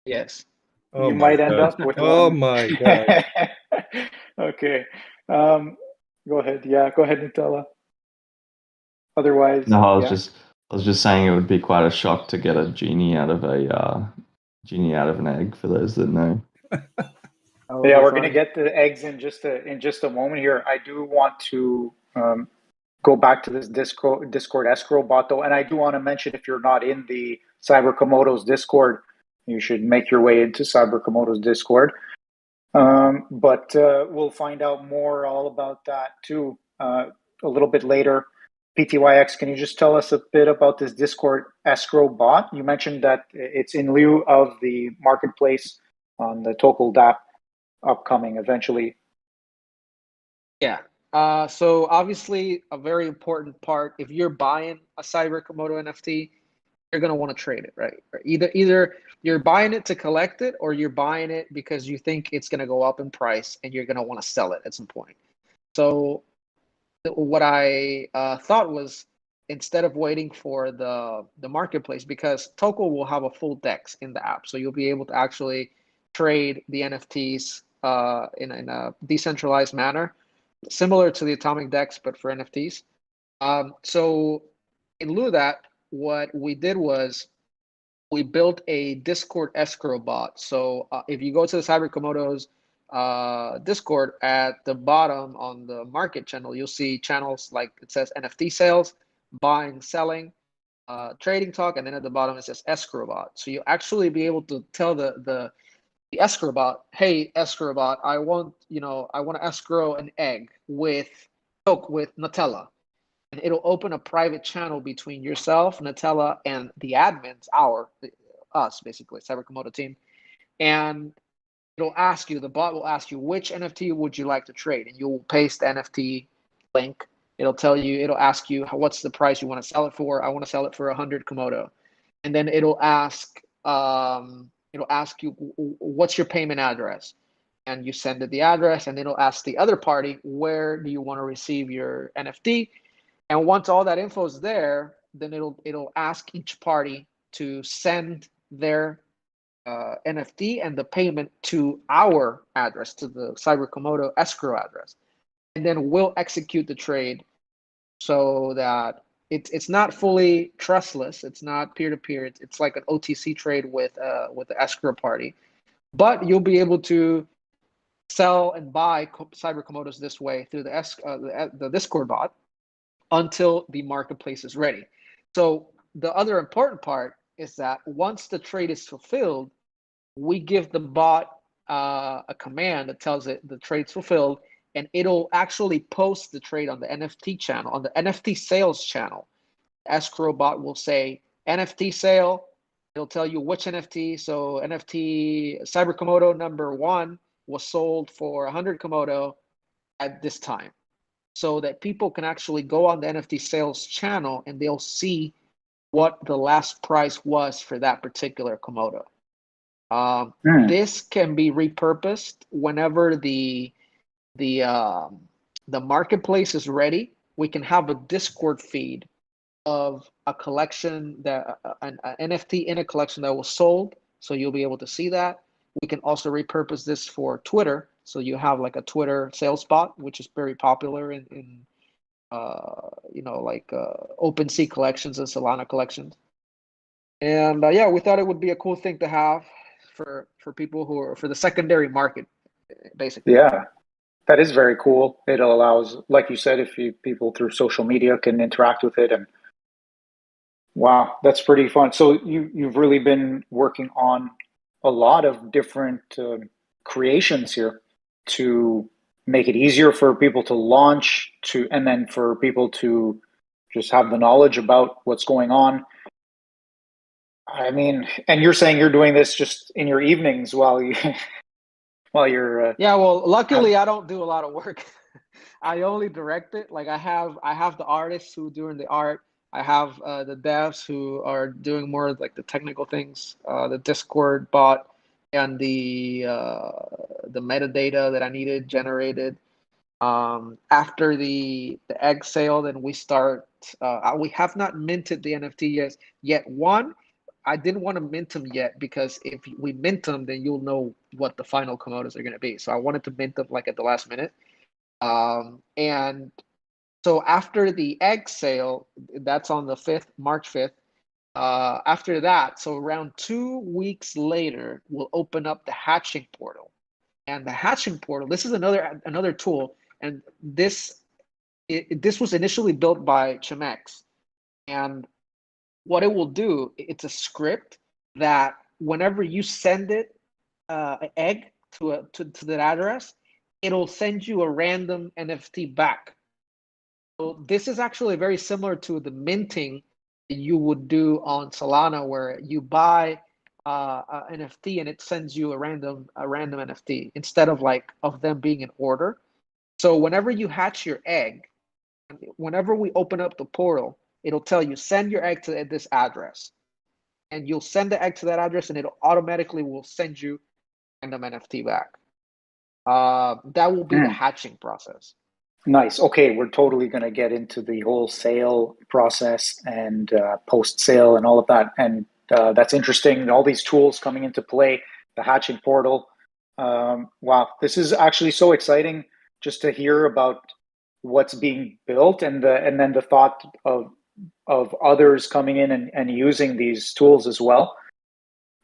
Speaker 5: Yes.
Speaker 3: Oh
Speaker 1: You
Speaker 3: my
Speaker 1: might end
Speaker 3: gosh.
Speaker 1: up with
Speaker 3: Oh
Speaker 1: one.
Speaker 3: my gosh.
Speaker 1: Okay. Go ahead. Yeah, go ahead, Nutella. Otherwise,
Speaker 2: No,
Speaker 1: yeah.
Speaker 2: I was just saying it would be quite a shock to get a genie out of an egg. For those that know.
Speaker 5: That would
Speaker 1: Yeah,
Speaker 5: be
Speaker 1: we're gonna
Speaker 5: funny.
Speaker 1: get the eggs in just a moment here. I do want to go back to this Discord escrow bot though, and I do want to mention, if you're not in the Cyber Komodos Discord, you should make your way into Cyber Komodos Discord. But we'll find out more all about that too a little bit later. PTYX, can you just tell us a bit about this Discord escrow bot? You mentioned that it's in lieu of the marketplace on the Tokel DApp upcoming eventually.
Speaker 5: Yeah. So obviously a very important part, if you're buying a Cyber Komodo NFT, you're gonna want to trade it, right? Either you're buying it to collect it, or you're buying it because you think it's gonna go up in price and you're gonna want to sell it at some point. So what I thought was, instead of waiting for the marketplace, because Tokel will have a full DEX in the app, so you'll be able to actually trade the NFTs in a decentralized manner, similar to the Atomic DEX, but for NFTs. So in lieu of that, what we did was we built a Discord escrow bot. So if you go to the Cyber Komodos Discord, at the bottom on the market channel, you'll see channels like it says NFT sales, buying, selling, trading talk, and then at the bottom it says escrow bot. So you actually be able to tell the escrow bot, hey, escrow bot, I want to escrow an egg with Nutella, and it'll open a private channel between yourself, Nutella, and the admins, us basically, Cyber Komodo team, and the bot will ask you, which NFT would you like to trade, and you'll paste the NFT link. It'll ask you, what's the price you want to sell it for. I want to sell it for 100 Komodo, and then it'll ask you, what's your payment address, and you send it the address, and it'll ask the other party, where do you want to receive your NFT. And once all that info is there, then it'll ask each party to send their NFT and the payment to our address, to the Cyber Komodo escrow address, and then we'll execute the trade, so that it's not fully trustless. It's not peer to peer. It's like an OTC trade with the escrow party, but you'll be able to sell and buy Cyber Komodos this way through the Discord bot until the marketplace is ready. So the other important part is that once the trade is fulfilled, we give the bot a command that tells it the trade's fulfilled, and it'll actually post the trade on the NFT channel, on the NFT sales channel. Escrow bot will say NFT sale. It'll tell you which NFT. So NFT Cyber Komodo number 1 was sold for 100 Komodo at this time, so that people can actually go on the NFT sales channel and they'll see what the last price was for that particular Komodo. This can be repurposed whenever the marketplace is ready. We can have a Discord feed of a collection that an NFT in a collection that was sold, so you'll be able to see that. We can also repurpose this for Twitter, so you have like a Twitter sales bot, which is very popular in OpenSea collections and Solana collections. And yeah, we thought it would be a cool thing to have for people who are for the secondary market, basically.
Speaker 1: Yeah, that is very cool. It allows, like you said, if people through social media can interact with it, and wow, that's pretty fun. So you've really been working on a lot of different creations here to make it easier for people to launch to, and then for people to just have the knowledge about what's going on. I mean, and you're saying you're doing this just in your evenings while you while you're
Speaker 5: Yeah, well, luckily I don't do a lot of work. I only direct it. Like I have the artists who doing the art. I have the devs who are doing more of like the technical things, the Discord bot and the metadata that I needed generated. After the egg sale, then we start. We have not minted the NFT yet. One, I didn't want to mint them yet because if we mint them, then you'll know what the final Komodos are going to be. So I wanted to mint them like at the last minute. And so after the egg sale, that's on the 5th, March 5th. After that, so around 2 weeks later, we'll open up the hatching portal. And the hatching portal, this is another tool, and this was initially built by Chemex. And what it will do, it's a script that whenever you send it an egg to that address, it'll send you a random NFT back. So this is actually very similar to the minting you would do on Solana, where you buy an NFT and it sends you a random NFT instead of them being in order. So whenever you hatch your egg, whenever we open up the portal, it'll tell you send your egg to this address, and you'll send the egg to that address, and it'll automatically will send you random NFT back. That will be the hatching process.
Speaker 1: Nice. Okay, we're totally going to get into the whole sale process and post sale and all of that. And that's interesting. All these tools coming into play, the hatching portal. Wow, this is actually so exciting just to hear about what's being built and then the thought of others coming in and using these tools as well.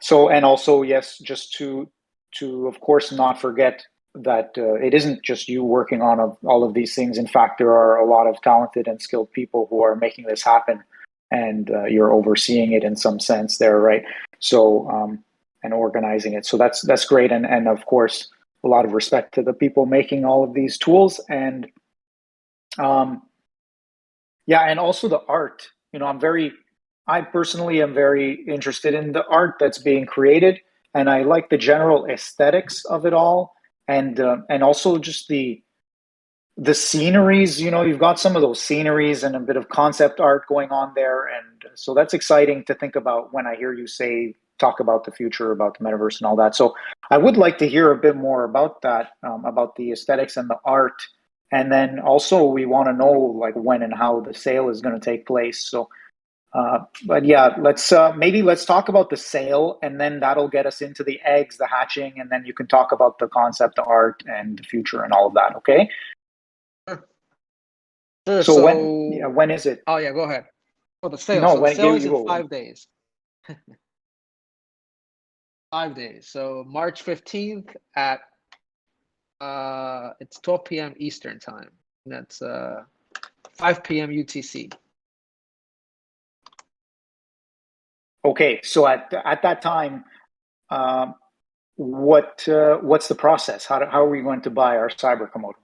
Speaker 1: So, and also, yes, just to of course not forget that it isn't just you working on all of these things. In fact, there are a lot of talented and skilled people who are making this happen, and you're overseeing it in some sense there, right? So, and organizing it. So that's great, and of course, a lot of respect to the people making all of these tools, and yeah, and also the art. You know, I personally am very interested in the art that's being created, and I like the general aesthetics of it all, and also just the sceneries. You know, you've got some of those sceneries and a bit of concept art going on there, and so that's exciting to think about when I hear you talk about the future, about the metaverse and all that. So I would like to hear a bit more about that, about the aesthetics and the art. And then also we want to know like when and how the sale is going to take place. So, but yeah, let's talk about the sale, and then that'll get us into the eggs, the hatching, and then you can talk about the concept, the art, and the future, and all of that. Okay.
Speaker 5: Sure.
Speaker 1: So when is it?
Speaker 5: Oh yeah, go ahead. Oh, the sale.
Speaker 1: No,
Speaker 5: So the
Speaker 1: when
Speaker 5: sale
Speaker 1: you
Speaker 5: is in
Speaker 1: go.
Speaker 5: 5 days. 5 days. So March 15th at it's 12 p.m. Eastern time. That's 5 p.m. UTC.
Speaker 1: Okay, so at that time, what's the process? How are we going to buy our cyber Komodos?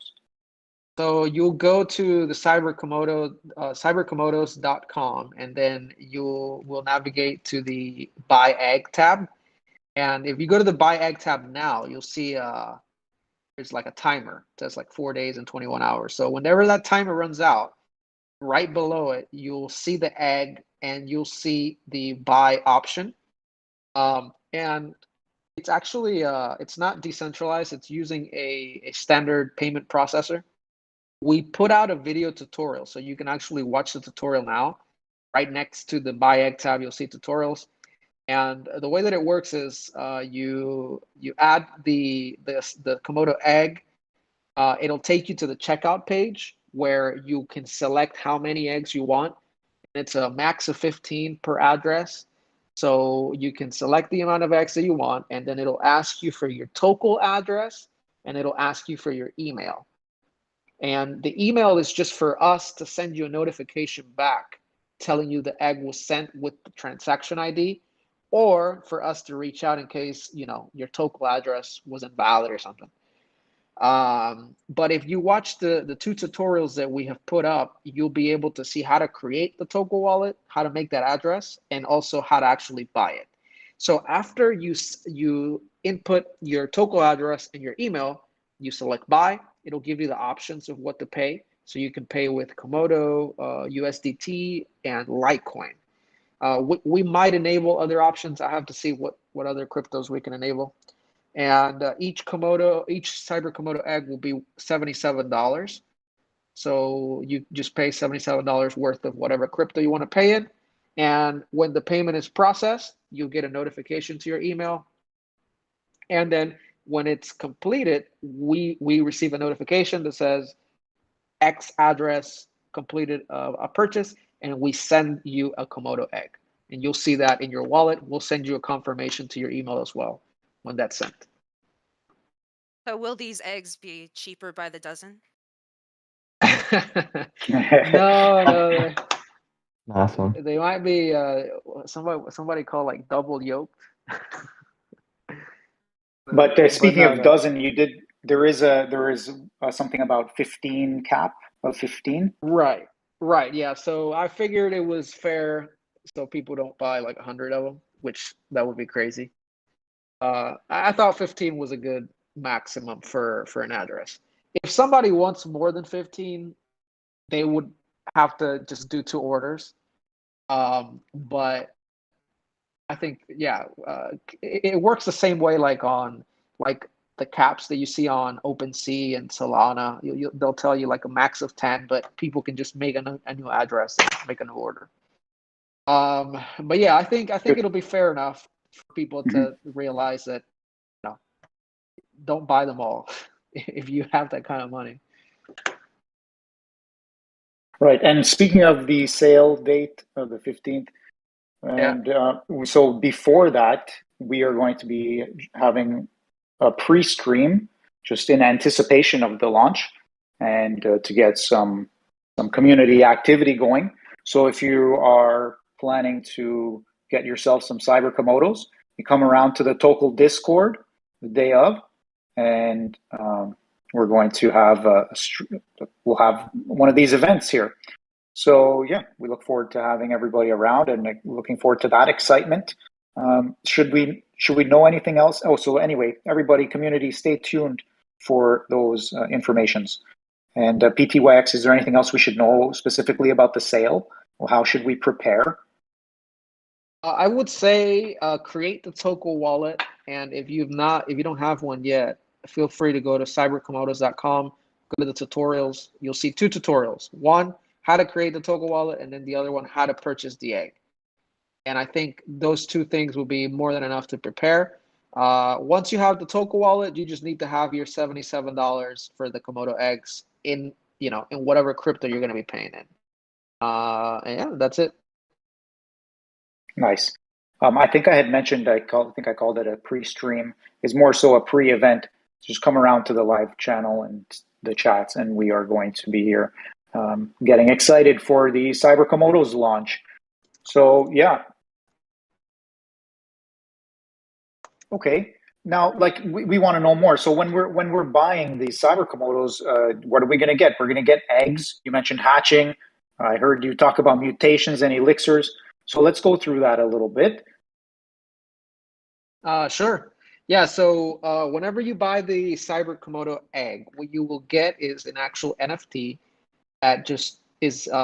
Speaker 5: So you'll go to the cyberkomodos.com, and then you will navigate to the Buy Egg tab. And if you go to the Buy Egg tab now, you'll see there's like a timer. It says like 4 days and 21 hours. So whenever that timer runs out, right below it, you'll see the egg and you'll see the buy option. And it's actually it's not decentralized. It's using a standard payment processor. We put out a video tutorial, so you can actually watch the tutorial now. Right next to the Buy Egg tab, you'll see tutorials. And the way that it works is you add the Komodo egg. It'll take you to the checkout page where you can select how many eggs you want. It's a max of 15 per address. So you can select the amount of eggs that you want, and then it'll ask you for your Tokel address, and it'll ask you for your email. And the email is just for us to send you a notification back telling you the egg was sent with the transaction ID, or for us to reach out in case, you know, your Tokel address wasn't valid or something. But if you watch the two tutorials that we have put up, you'll be able to see how to create the Tokel wallet, how to make that address, and also how to actually buy it. So after you input your Tokel address and your email, you select buy. It'll give you the options of what to pay. So you can pay with Komodo, USDT, and Litecoin. We might enable other options. I have to see what other cryptos we can enable. And each Cyber Komodo egg will be $77. So you just pay $77 worth of whatever crypto you want to pay in. And when the payment is processed, you'll get a notification to your email. And then when it's completed, we receive a notification that says X address completed a purchase, and we send you a Komodo egg. And you'll see that in your wallet. We'll send you a confirmation to your email as well when that's sent.
Speaker 6: So will these eggs be cheaper by the dozen?
Speaker 5: No,
Speaker 2: Nice one.
Speaker 5: they might be somebody called like double yolked.
Speaker 1: But speaking
Speaker 5: no,
Speaker 1: of
Speaker 5: no.
Speaker 1: dozen, there is something about 15 cap of 15.
Speaker 5: Right, yeah. So I figured it was fair, so people don't buy like 100 of them, which that would be crazy. I thought 15 was a good maximum for an address. If somebody wants more than 15, they would have to just do 2 orders. But I think, yeah, it works the same way like on like the caps that you see on OpenSea and Solana. They'll tell you like a max of 10, but people can just make a new address and make a new order. But yeah, I think it'll be fair enough for people to realize that, you know, don't buy them all if you have that kind of money.
Speaker 1: Right. And speaking of the sale date of the 15th, and so before that, we are going to be having a pre-stream just in anticipation of the launch and to get some community activity going. So if you are planning to get yourself some Cyber Komodos, you come around to the Tokel Discord the day of, and we're going to have we'll have one of these events here. So yeah, we look forward to having everybody around and looking forward to that excitement. Should we know anything else? Oh, so anyway, everybody, community, stay tuned for those informations. And PTYX, is there anything else we should know specifically about the sale? Or how should we prepare?
Speaker 5: I would say create the Tokel wallet, and if you don't have one yet, feel free to go to cyberkomodos.com, go to the tutorials. You'll see 2 tutorials. One, how to create the Tokel wallet, and then the other one, how to purchase the egg. And I think those 2 things will be more than enough to prepare. Once you have the Tokel wallet, you just need to have your $77 for the Komodo eggs in whatever crypto you're going to be paying in. And yeah, that's it.
Speaker 1: Nice. I think I had mentioned, I think I called it a pre-stream. It's more so a pre-event. Just come around to the live channel and the chats, and we are going to be here getting excited for the Cyber Komodos launch. So yeah. Okay. Now, like we want to know more. So when we're buying these Cyber Komodos, what are we going to get? We're going to get eggs. You mentioned hatching. I heard you talk about mutations and elixirs. So let's go through that a little bit.
Speaker 5: Sure. Yeah, so whenever you buy the Cyber Komodo egg, what you will get is an actual NFT that just is it's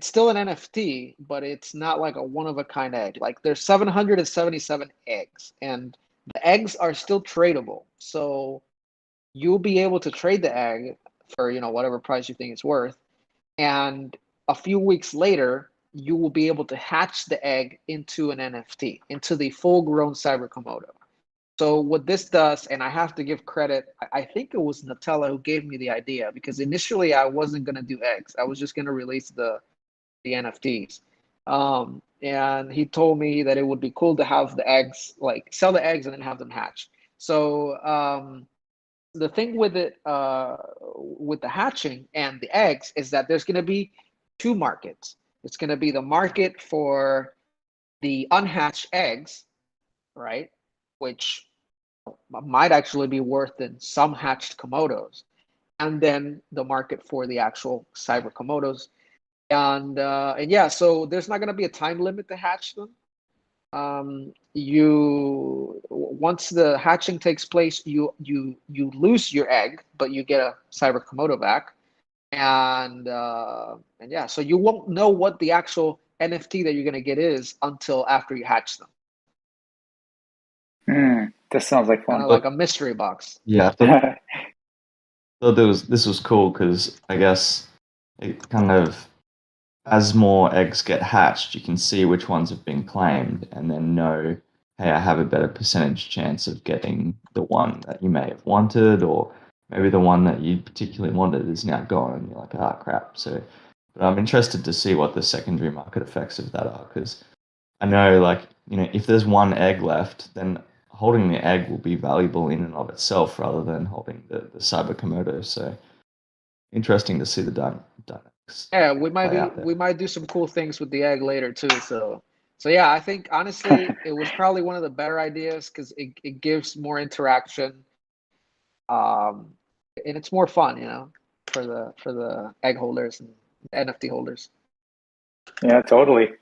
Speaker 5: still an NFT, but it's not like a one of a kind egg. Like there's 777 eggs, and the eggs are still tradable. So you'll be able to trade the egg for whatever price you think it's worth. And a few weeks later, you will be able to hatch the egg into an NFT, into the full-grown Cyber Komodo. So what this does, and I have to give credit, I think it was Nutella who gave me the idea, because initially I wasn't going to do eggs. I was just going to release the the NFTs. And he told me that it would be cool to have the eggs, like sell the eggs and then have them hatch. So the thing with it, with the hatching and the eggs, is that there's going to be two markets. It's going to be the market for the unhatched eggs, right? Which might actually be worth than some hatched Komodos, and then the market for the actual cyber Komodos. And yeah, so there's not going to be a time limit to hatch them. You once the hatching takes place, you lose your egg, but you get a cyber Komodo back, and yeah, so you won't know what the actual NFT that you're going to get is until after you hatch them.
Speaker 1: This sounds like
Speaker 5: Kind
Speaker 1: fun.
Speaker 5: of like a mystery box.
Speaker 2: Yeah, thought this was cool because I guess it kind of, as more eggs get hatched, you can see which ones have been claimed and then know, hey, I have a better percentage chance of getting the one that you may have wanted, or maybe the one that you particularly wanted is now gone and you're like, ah, crap. So, but I'm interested to see what the secondary market effects of that are, because I know, like, if there's one egg left, then holding the egg will be valuable in and of itself rather than holding the cyber Komodo. So interesting to see the dynamics.
Speaker 5: Yeah, we might do some cool things with the egg later too. So yeah, I think honestly it was probably one of the better ideas because it gives more interaction, and it's more fun, for the egg holders and NFT holders.
Speaker 1: Yeah, totally.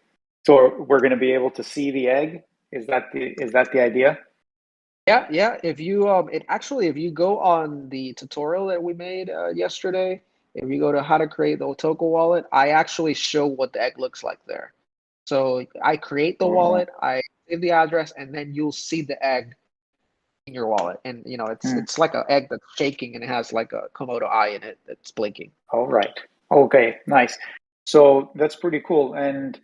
Speaker 1: So we're going to be able to see the egg. Is that the idea?
Speaker 5: Yeah. If you if you go on the tutorial that we made yesterday, if you go to how to create the Tokel wallet, I actually show what the egg looks like there. So I create the wallet, I save the address, and then you'll see the egg in your wallet. And it's like an egg that's shaking and it has like a Komodo eye in it that's blinking.
Speaker 1: All right. Okay, nice. So that's pretty cool. And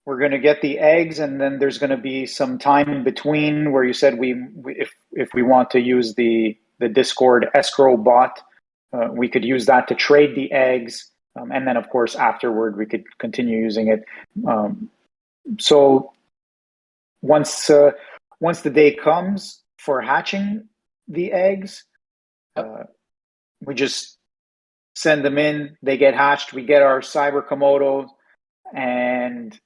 Speaker 1: we're going to get the eggs, and then there's going to be some time in between where you said if we want to use the Discord escrow bot, we could use that to trade the eggs, and then of course afterward we could continue using it. So once the day comes for hatching the eggs, we just send them in. They get hatched. We get our cyber Komodo, and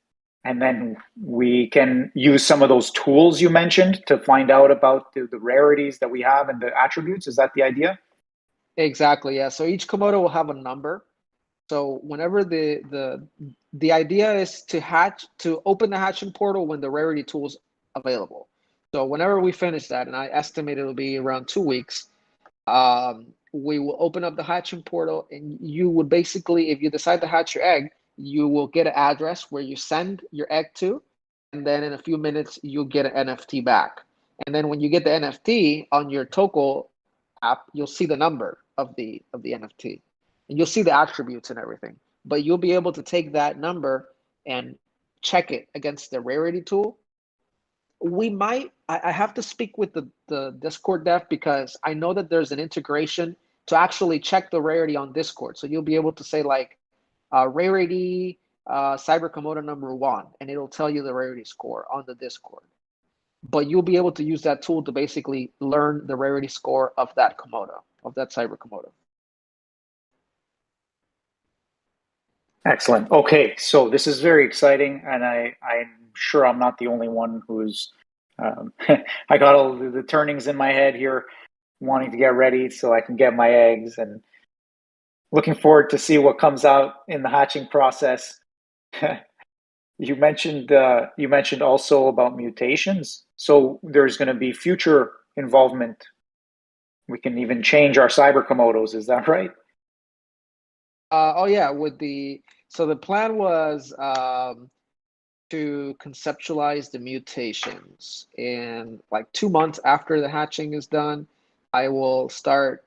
Speaker 1: then we can use some of those tools you mentioned to find out about the rarities that we have and the attributes. Is that the idea?
Speaker 5: Exactly, yeah. So each Komodo will have a number. So whenever the idea is to open the hatching portal when the rarity tool is available. So whenever we finish that, and I estimate it'll be around 2 weeks, we will open up the hatching portal, and you would basically, if you decide to hatch your egg, you will get an address where you send your egg to, and then in a few minutes you'll get an NFT back. And then when you get the NFT on your Tokel app, you'll see the number of the NFT, and you'll see the attributes and everything. But you'll be able to take that number and check it against the rarity tool. I have to speak with the Discord dev because I know that there's an integration to actually check the rarity on Discord. So you'll be able to say like rarity cyber Komodo number 1, and it'll tell you the rarity score on the Discord. But you'll be able to use that tool to basically learn the rarity score of that Komodo, of that cyber Komodo.
Speaker 1: Excellent. Okay, so this is very exciting, and I'm sure I'm not the only one who's I got all the turnings in my head here, wanting to get ready so I can get my eggs, and looking forward to see what comes out in the hatching process. You mentioned also about mutations, so there's going to be future involvement. We can even change our cyber Komodos. Is that right?
Speaker 5: Oh yeah, so the plan was to conceptualize the mutations, and like 2 months after the hatching is done, I will start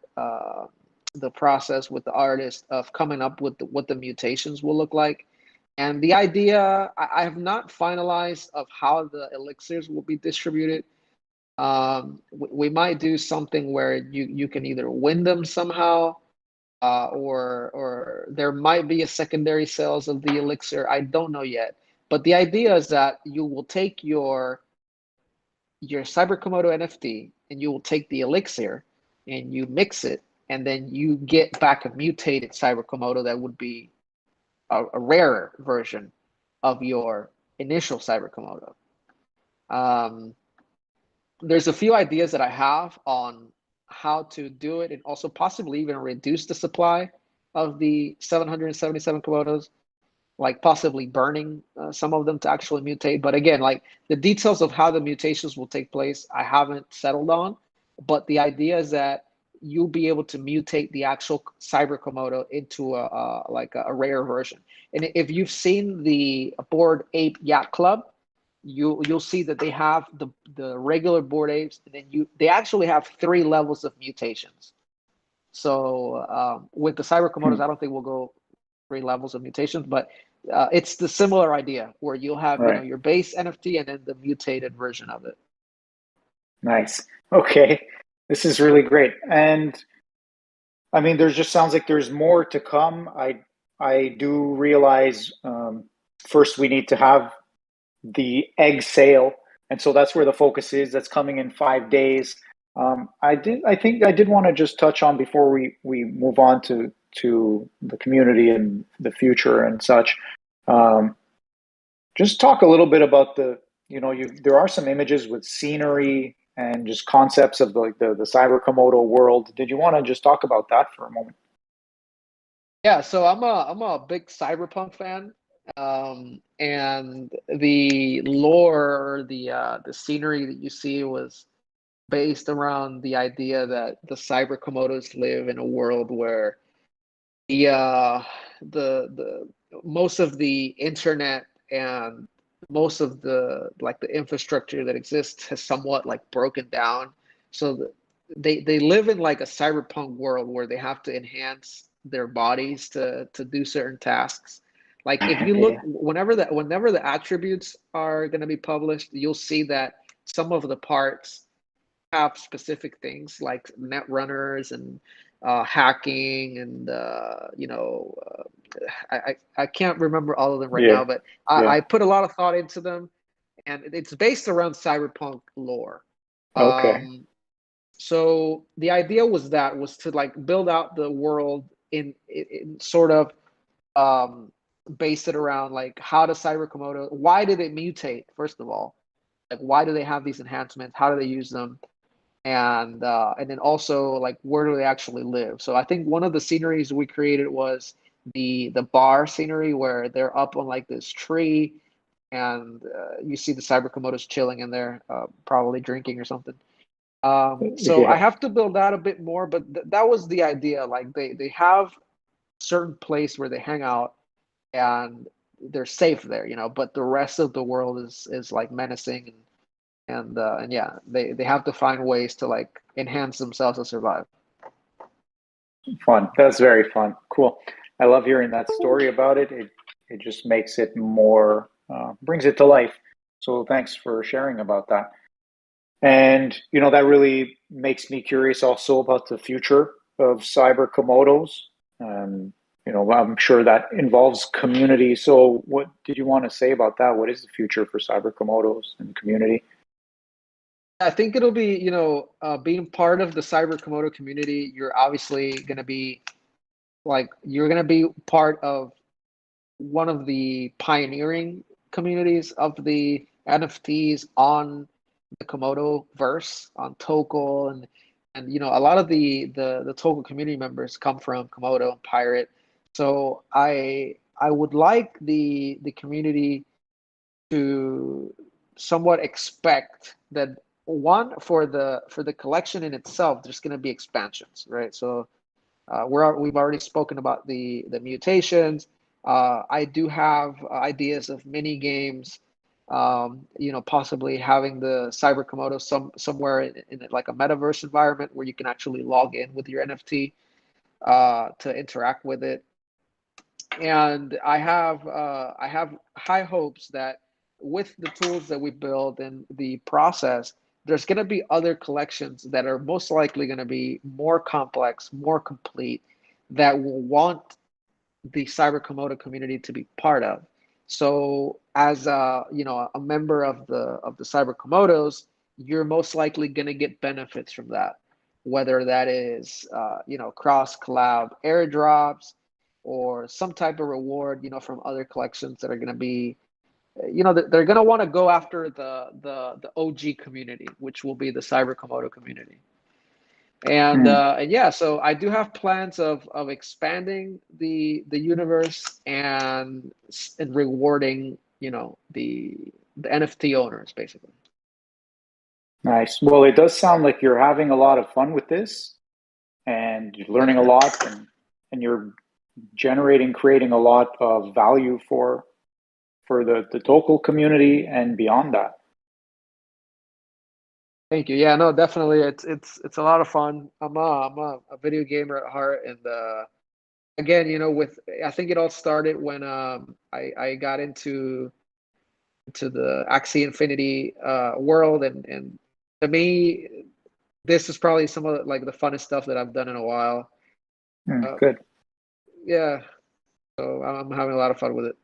Speaker 5: the process with the artist of coming up with what the mutations will look like. And the idea, I have not finalized of how the elixirs will be distributed. We might do something where you can either win them somehow, or there might be a secondary sales of the elixir. I don't know yet. But the idea is that you will take your Cyber Komodo NFT and you will take the elixir and you mix it, and then you get back a mutated Cyber Komodo that would be a rarer version of your initial Cyber Komodo. There's a few ideas that I have on how to do it, and also possibly even reduce the supply of the 777 Komodos, like possibly burning some of them to actually mutate. But again, like the details of how the mutations will take place, I haven't settled on. But the idea is that you'll be able to mutate the actual Cyber Komodo into a rare version. And if you've seen the Bored Ape Yacht Club, you'll see that they have the regular Bored Apes, and then they actually have 3 levels of mutations. So with the Cyber Komodos, I don't think we'll go 3 levels of mutations, but it's the similar idea where you'll have your base NFT and then the mutated version of it.
Speaker 1: Nice. Okay, this is really great. And I mean, there just sounds like there's more to come. I do realize first we need to have the egg sale, and so that's where the focus is. That's coming in 5 days. I think I did want to just touch on before we move on to the community and the future and such. Just talk a little bit about there are some images with scenery and just concepts of the Cyber Komodo world. Did you want to just talk about that for a moment?
Speaker 5: Yeah, so I'm a big cyberpunk fan, and the lore, or the scenery that you see was based around the idea that the Cyber Komodos live in a world where the most of the internet and most of the infrastructure that exists has somewhat broken down. So they live in like a cyberpunk world where they have to enhance their bodies to do certain tasks. Like if you look, whenever the attributes are going to be published, you'll see that some of the parts have specific things like net runners and hacking and I can't remember all of them right now, but I put a lot of thought into them, and it's based around cyberpunk lore.
Speaker 1: Okay.
Speaker 5: So the idea was to build out the world in sort of base it around how does Cyber Komodo, why did they mutate, first of all, why do they have these enhancements, how do they use them, and then also where do they actually live. So I think one of the sceneries we created was the bar scenery where they're up on this tree, and you see the Cyber Komodos chilling in there, probably drinking or something. So I have to build that a bit more, but that was the idea. They have a certain place where they hang out and they're safe there, but the rest of the world is menacing, and yeah, they have to find ways to enhance themselves to survive.
Speaker 1: Fun. That's very fun. Cool. I love hearing that story about it. It just makes it more, brings it to life. So thanks for sharing about that. And, that really makes me curious also about the future of Cyber Komodos. I'm sure that involves community. So what did you want to say about that? What is the future for Cyber Komodos and the community?
Speaker 5: I think it'll be, being part of the Cyber Komodo community, you're obviously going to be part of one of the pioneering communities of the NFTs on the Komodo verse, on Tokel, and a lot of the Tokel community members come from Komodo and Pirate. So I would like the community to somewhat expect that, one, for the collection in itself, there's going to be expansions, right? So we've already spoken about the mutations. I do have ideas of mini games, possibly having the Cyber Komodo somewhere in a metaverse environment where you can actually log in with your NFT to interact with it. And I have high hopes that with the tools that we build and the process, there's going to be other collections that are most likely going to be more complex, more complete, that will want the Cyber Komodo community to be part of. So as a member of the Cyber Komodos, you're most likely going to get benefits from that, whether that is cross collab airdrops or some type of reward from other collections that are going to be they're going to want to go after the OG community, which will be the Cyber Komodo community. And yeah, so I do have plans of expanding the universe and rewarding the NFT owners basically.
Speaker 1: Nice. Well, it does sound like you're having a lot of fun with this, and you're learning a lot, and you're creating a lot of value for the Tokel community and beyond that.
Speaker 5: Thank you. Yeah, no, definitely. It's a lot of fun. I'm a video gamer at heart, and again, I think it all started when I got into the Axie Infinity world, and to me, this is probably some of the funnest stuff that I've done in a while.
Speaker 1: Good.
Speaker 5: Yeah, so I'm having a lot of fun with it.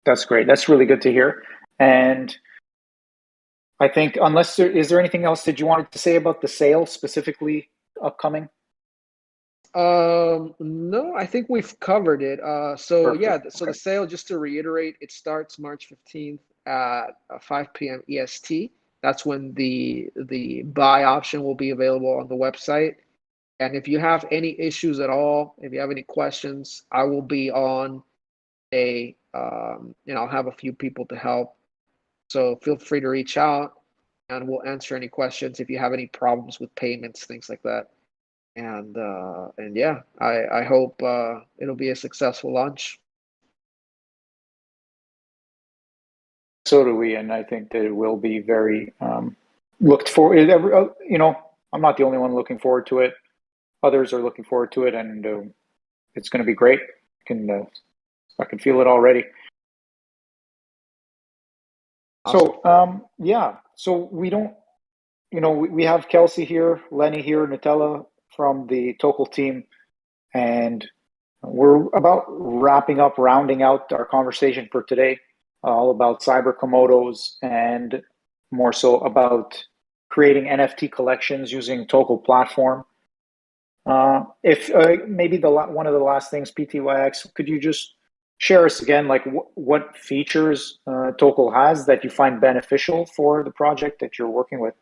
Speaker 1: That's great. That's really good to hear. And I think, is there anything else that you wanted to say about the sale specifically upcoming?
Speaker 5: No, I think we've covered it. So
Speaker 1: Perfect.
Speaker 5: yeah, so the sale, just to reiterate, it starts March 15th at 5 p.m. EST. That's when the buy option will be available on the website. And if you have any issues at all, if you have any questions, I will be on I'll have a few people to help. So feel free to reach out and we'll answer any questions if you have any problems with payments, things like that. And yeah, I hope it'll be a successful launch.
Speaker 1: So do we, and I think that it will be very looked forward. I'm not the only one looking forward to it. Others are looking forward to it, and it's going to be great. I can feel it already.
Speaker 5: Awesome.
Speaker 1: So yeah, so we don't, we have Kelsey here, Lenny here, Nutella from the Tokel team, and we're about rounding out our conversation for today, all about Cyber Komodos and more so about creating NFT collections using Tokel platform. If maybe one of the last things, PTYX, could you just share us again, like what features Tokel has that you find beneficial for the project that you're working with?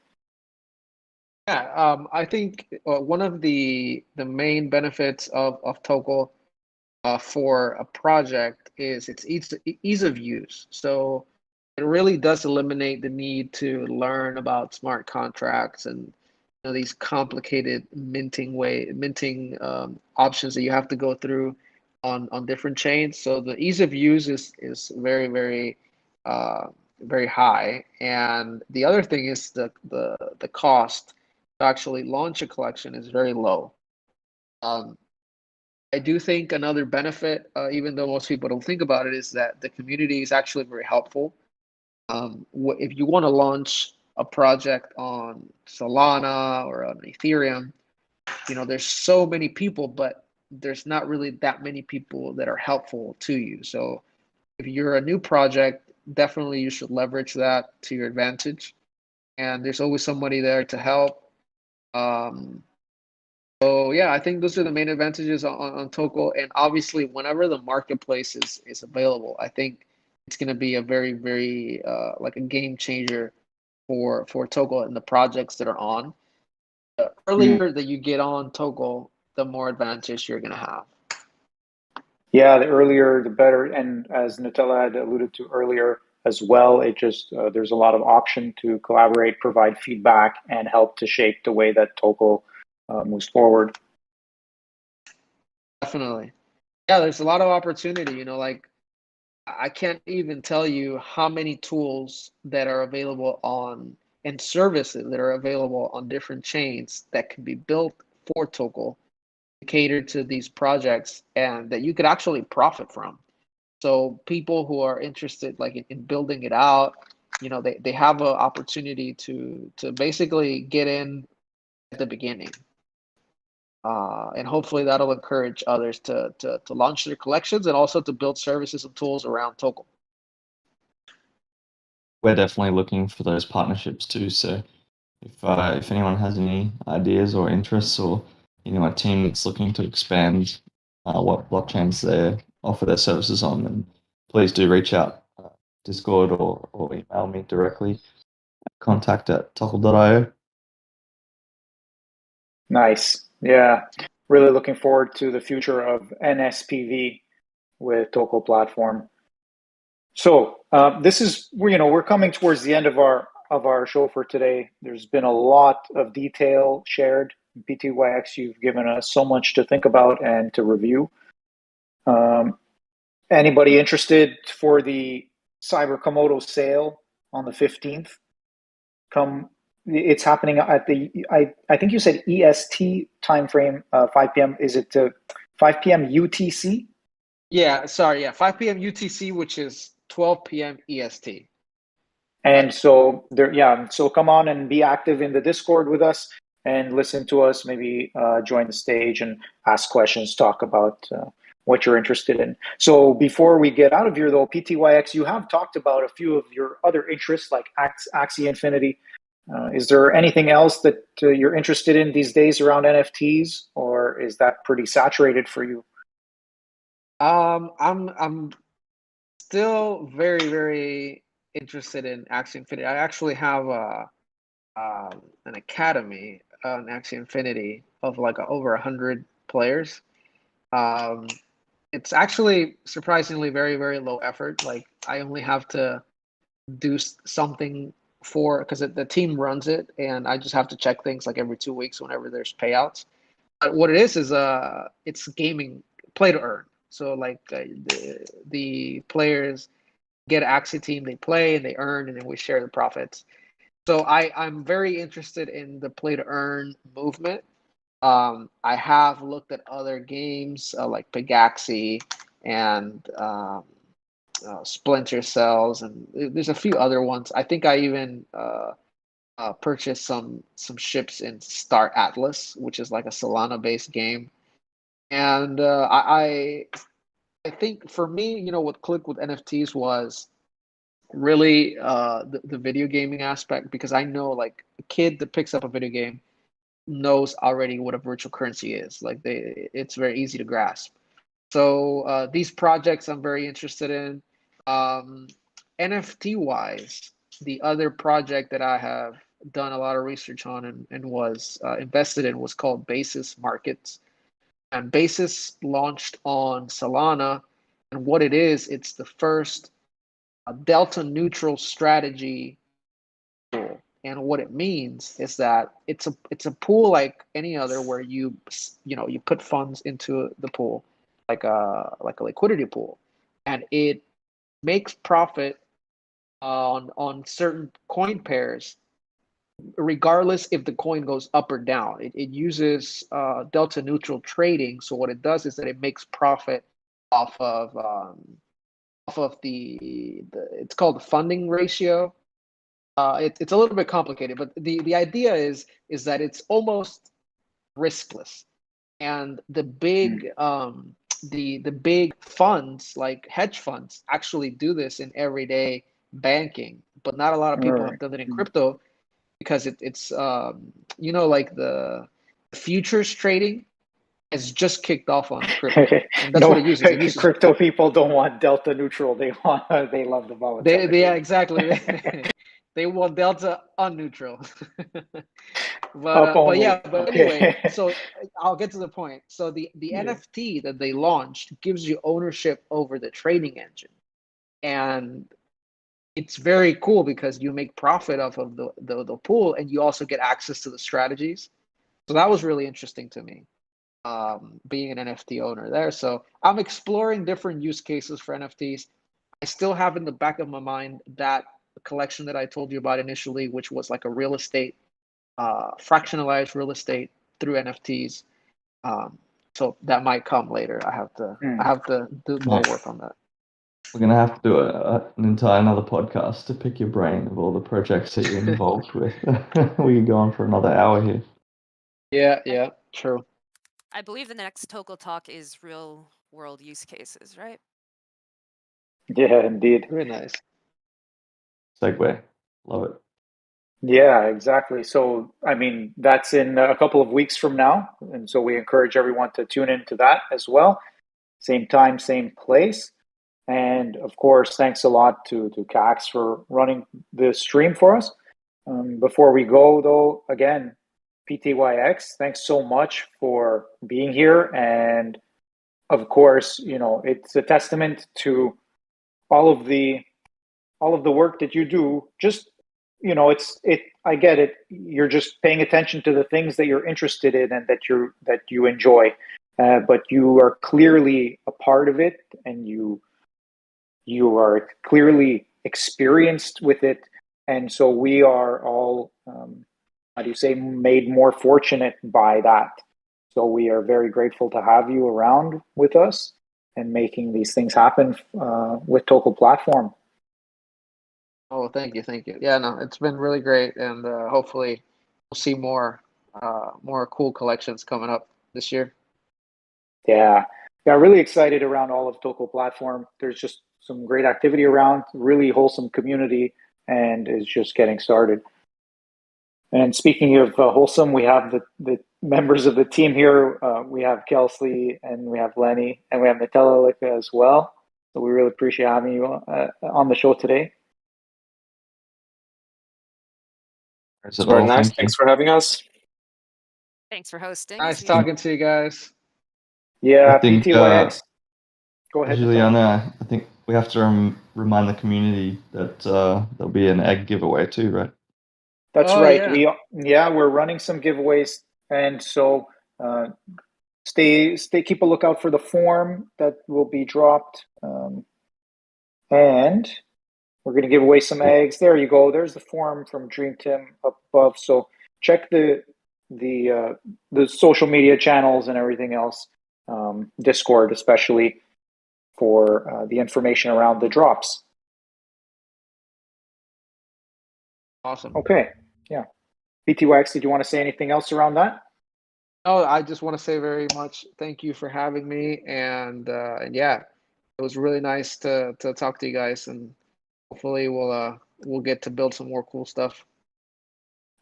Speaker 5: Yeah, I think one of the main benefits of Tokel for a project is its ease of use. So it really does eliminate the need to learn about smart contracts and these complicated minting options that you have to go through on different chains. So the ease of use is very, very very high. And the other thing is the cost to actually launch a collection is very low. I do think another benefit, even though most people don't think about it, is that the community is actually very helpful. If you want to launch a project on Solana or on Ethereum, there's so many people, but there's not really that many people that are helpful to you. So if you're a new project, definitely you should leverage that to your advantage. And there's always somebody there to help. So yeah, I think those are the main advantages on Tokel. And obviously, whenever the marketplace is available, I think it's going to be a very, very like a game changer for Tokel and the projects that are on. The earlier that you get on Tokel, the more advantage you're going to have.
Speaker 1: Yeah, the earlier, the better. And as Nutella had alluded to earlier as well, it just there's a lot of option to collaborate, provide feedback, and help to shape the way that Tokel moves forward.
Speaker 5: Definitely. Yeah, there's a lot of opportunity, like I can't even tell you how many tools that are available on and services that are available on different chains that can be built for Tokel to cater to these projects and that you could actually profit from. So people who are interested like in building it out, they have an opportunity to basically get in at the beginning. And hopefully that'll encourage others to launch their collections and also to build services and tools around Tokel.
Speaker 2: We're definitely looking for those partnerships too. So if anyone has any ideas or interests, or a team that's looking to expand what blockchains they offer their services on, then please do reach out, Discord or email me directly. contact@tokel.io.
Speaker 1: Nice. Yeah. Really looking forward to the future of NSPV with Tokel platform. So this is, we're coming towards the end of our show for today. There's been a lot of detail shared. PTYX, you've given us so much to think about and to review. Anybody interested for the Cyber Komodo sale on the 15th? It's happening at I think you said EST timeframe, 5 p.m. Is it 5 p.m. UTC?
Speaker 5: Yeah, sorry, yeah, 5 p.m. UTC, which is 12 p.m. EST.
Speaker 1: And so so come on and be active in the Discord with us and listen to us, maybe join the stage and ask questions, talk about what you're interested in. So before we get out of here though, PTYX, you have talked about a few of your other interests like Axie Infinity. Is there anything else that you're interested in these days around NFTs, or is that pretty saturated for you?
Speaker 5: I'm still very, very interested in Axie Infinity. I actually have an academy on Axie Infinity of like over 100 players. It's actually surprisingly very, very low effort. Like I only have to do something because the team runs it, and I just have to check things like every 2 weeks whenever there's payouts. But what it is it's gaming, play to earn. So like the players get Axie team, they play and they earn, and then we share the profits. So I'm very interested in the play to earn movement. I have looked at other games like Pegaxi and Splinter Cells, and there's a few other ones. I think I even purchased some ships in Star Atlas, which is like a Solana-based game. And I think for me, what clicked with NFTs was really the video gaming aspect, because I know like a kid that picks up a video game knows already what a virtual currency is. Like it's very easy to grasp. So these projects I'm very interested in. NFT wise, the other project that I have done a lot of research on and was invested in was called Basis Markets. And Basis launched on Solana. And what it is, it's the first delta neutral strategy pool. And what it means is that it's a pool like any other, where you put funds into the pool like a liquidity pool, and it makes profit on certain coin pairs regardless if the coin goes up or down. It uses delta neutral trading. So what it does is that it makes profit off of the it's called the funding ratio. It's a little bit complicated, but the idea is that it's almost riskless. And the big the big funds like hedge funds actually do this in everyday banking, but not a lot of people have done it in crypto, because it's like the futures trading has just kicked off on crypto. And that's what it uses. It uses
Speaker 1: crypto people don't want delta neutral. They love the volatility.
Speaker 5: yeah, exactly. They want delta unneutral. But anyway, so I'll get to the point. So the NFT that they launched gives you ownership over the trading engine, and it's very cool because you make profit off of the pool, and you also get access to the strategies. So that was really interesting to me, being an NFT owner there. So I'm exploring different use cases for NFTs. I still have in the back of my mind that collection that I told you about initially, which was like a real estate, fractionalized real estate through NFTs. So that might come later. I have to do more work on that.
Speaker 2: We're gonna have to do another podcast to pick your brain of all the projects that you're involved with. We could go on for another hour here.
Speaker 5: Yeah, true.
Speaker 6: I believe the next Tokel talk is real world use cases, right?
Speaker 1: Yeah, indeed.
Speaker 5: Very nice.
Speaker 2: Segue. Love it.
Speaker 1: Yeah, exactly. So, I mean, that's in a couple of weeks from now. And so we encourage everyone to tune into that as well. Same time, same place. And of course, thanks a lot to Cax for running the stream for us. Before we go, though, again, PTYX, thanks so much for being here. And of course, you know, it's a testament to all of the work that you do. Just, you know, I get it. You're just paying attention to the things that you're interested in and that you enjoy. But you are clearly a part of it, and you are clearly experienced with it. And so we are all, how do you say, made more fortunate by that. So we are very grateful to have you around with us and making these things happen with Tokel Platform.
Speaker 5: Oh, thank you, thank you. Yeah, no, it's been really great, and hopefully we'll see more cool collections coming up this year.
Speaker 1: Yeah, really excited around all of Tokel Platform. There's just some great activity around, really wholesome community, and is just getting started. And speaking of wholesome, we have the members of the team here. We have Kelsey, and we have Lenny, and we have Metallica as well. So we really appreciate having you on the show today.
Speaker 2: It's
Speaker 4: It's very nice. Thanks for having us.
Speaker 6: Thanks for hosting.
Speaker 5: Nice
Speaker 6: as usual.
Speaker 5: talking to you guys.
Speaker 1: Yeah,
Speaker 2: I think,
Speaker 1: PTYX. Go ahead.
Speaker 2: Juliana, I think we have to remind the community that there'll be an egg giveaway too, right?
Speaker 1: That's
Speaker 5: Oh,
Speaker 1: right.
Speaker 5: yeah.
Speaker 1: We're running some giveaways, and so keep a lookout for the form that will be dropped, and we're going to give away some eggs. There you go. There's the form from Dream Tim up above. So check the social media channels and everything else, Discord especially, for the information around the drops.
Speaker 5: Awesome.
Speaker 1: Okay. Yeah. PTYX, did you want to say anything else around that?
Speaker 5: Oh, I just want to say very much thank you for having me, and yeah, it was really nice to talk to you guys, and hopefully we'll get to build some more cool stuff.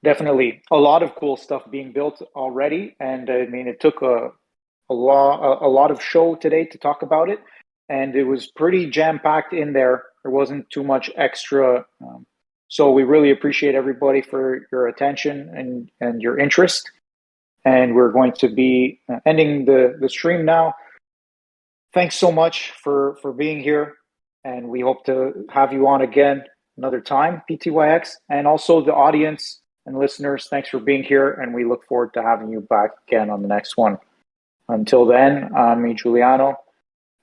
Speaker 1: Definitely a lot of cool stuff being built already, and I mean it took a lot of show today to talk about it, and it was pretty jam packed in there. There wasn't too much extra, so we really appreciate everybody for your attention and your interest. And we're going to be ending the stream now. Thanks so much for being here, and we hope to have you on again another time, PTYX, and also the audience and listeners. Thanks for being here, and we look forward to having you back again on the next one. Until then, I'm Giuliano,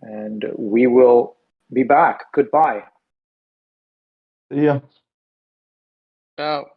Speaker 1: and we will be back. Goodbye.
Speaker 2: See ya.
Speaker 5: Ciao.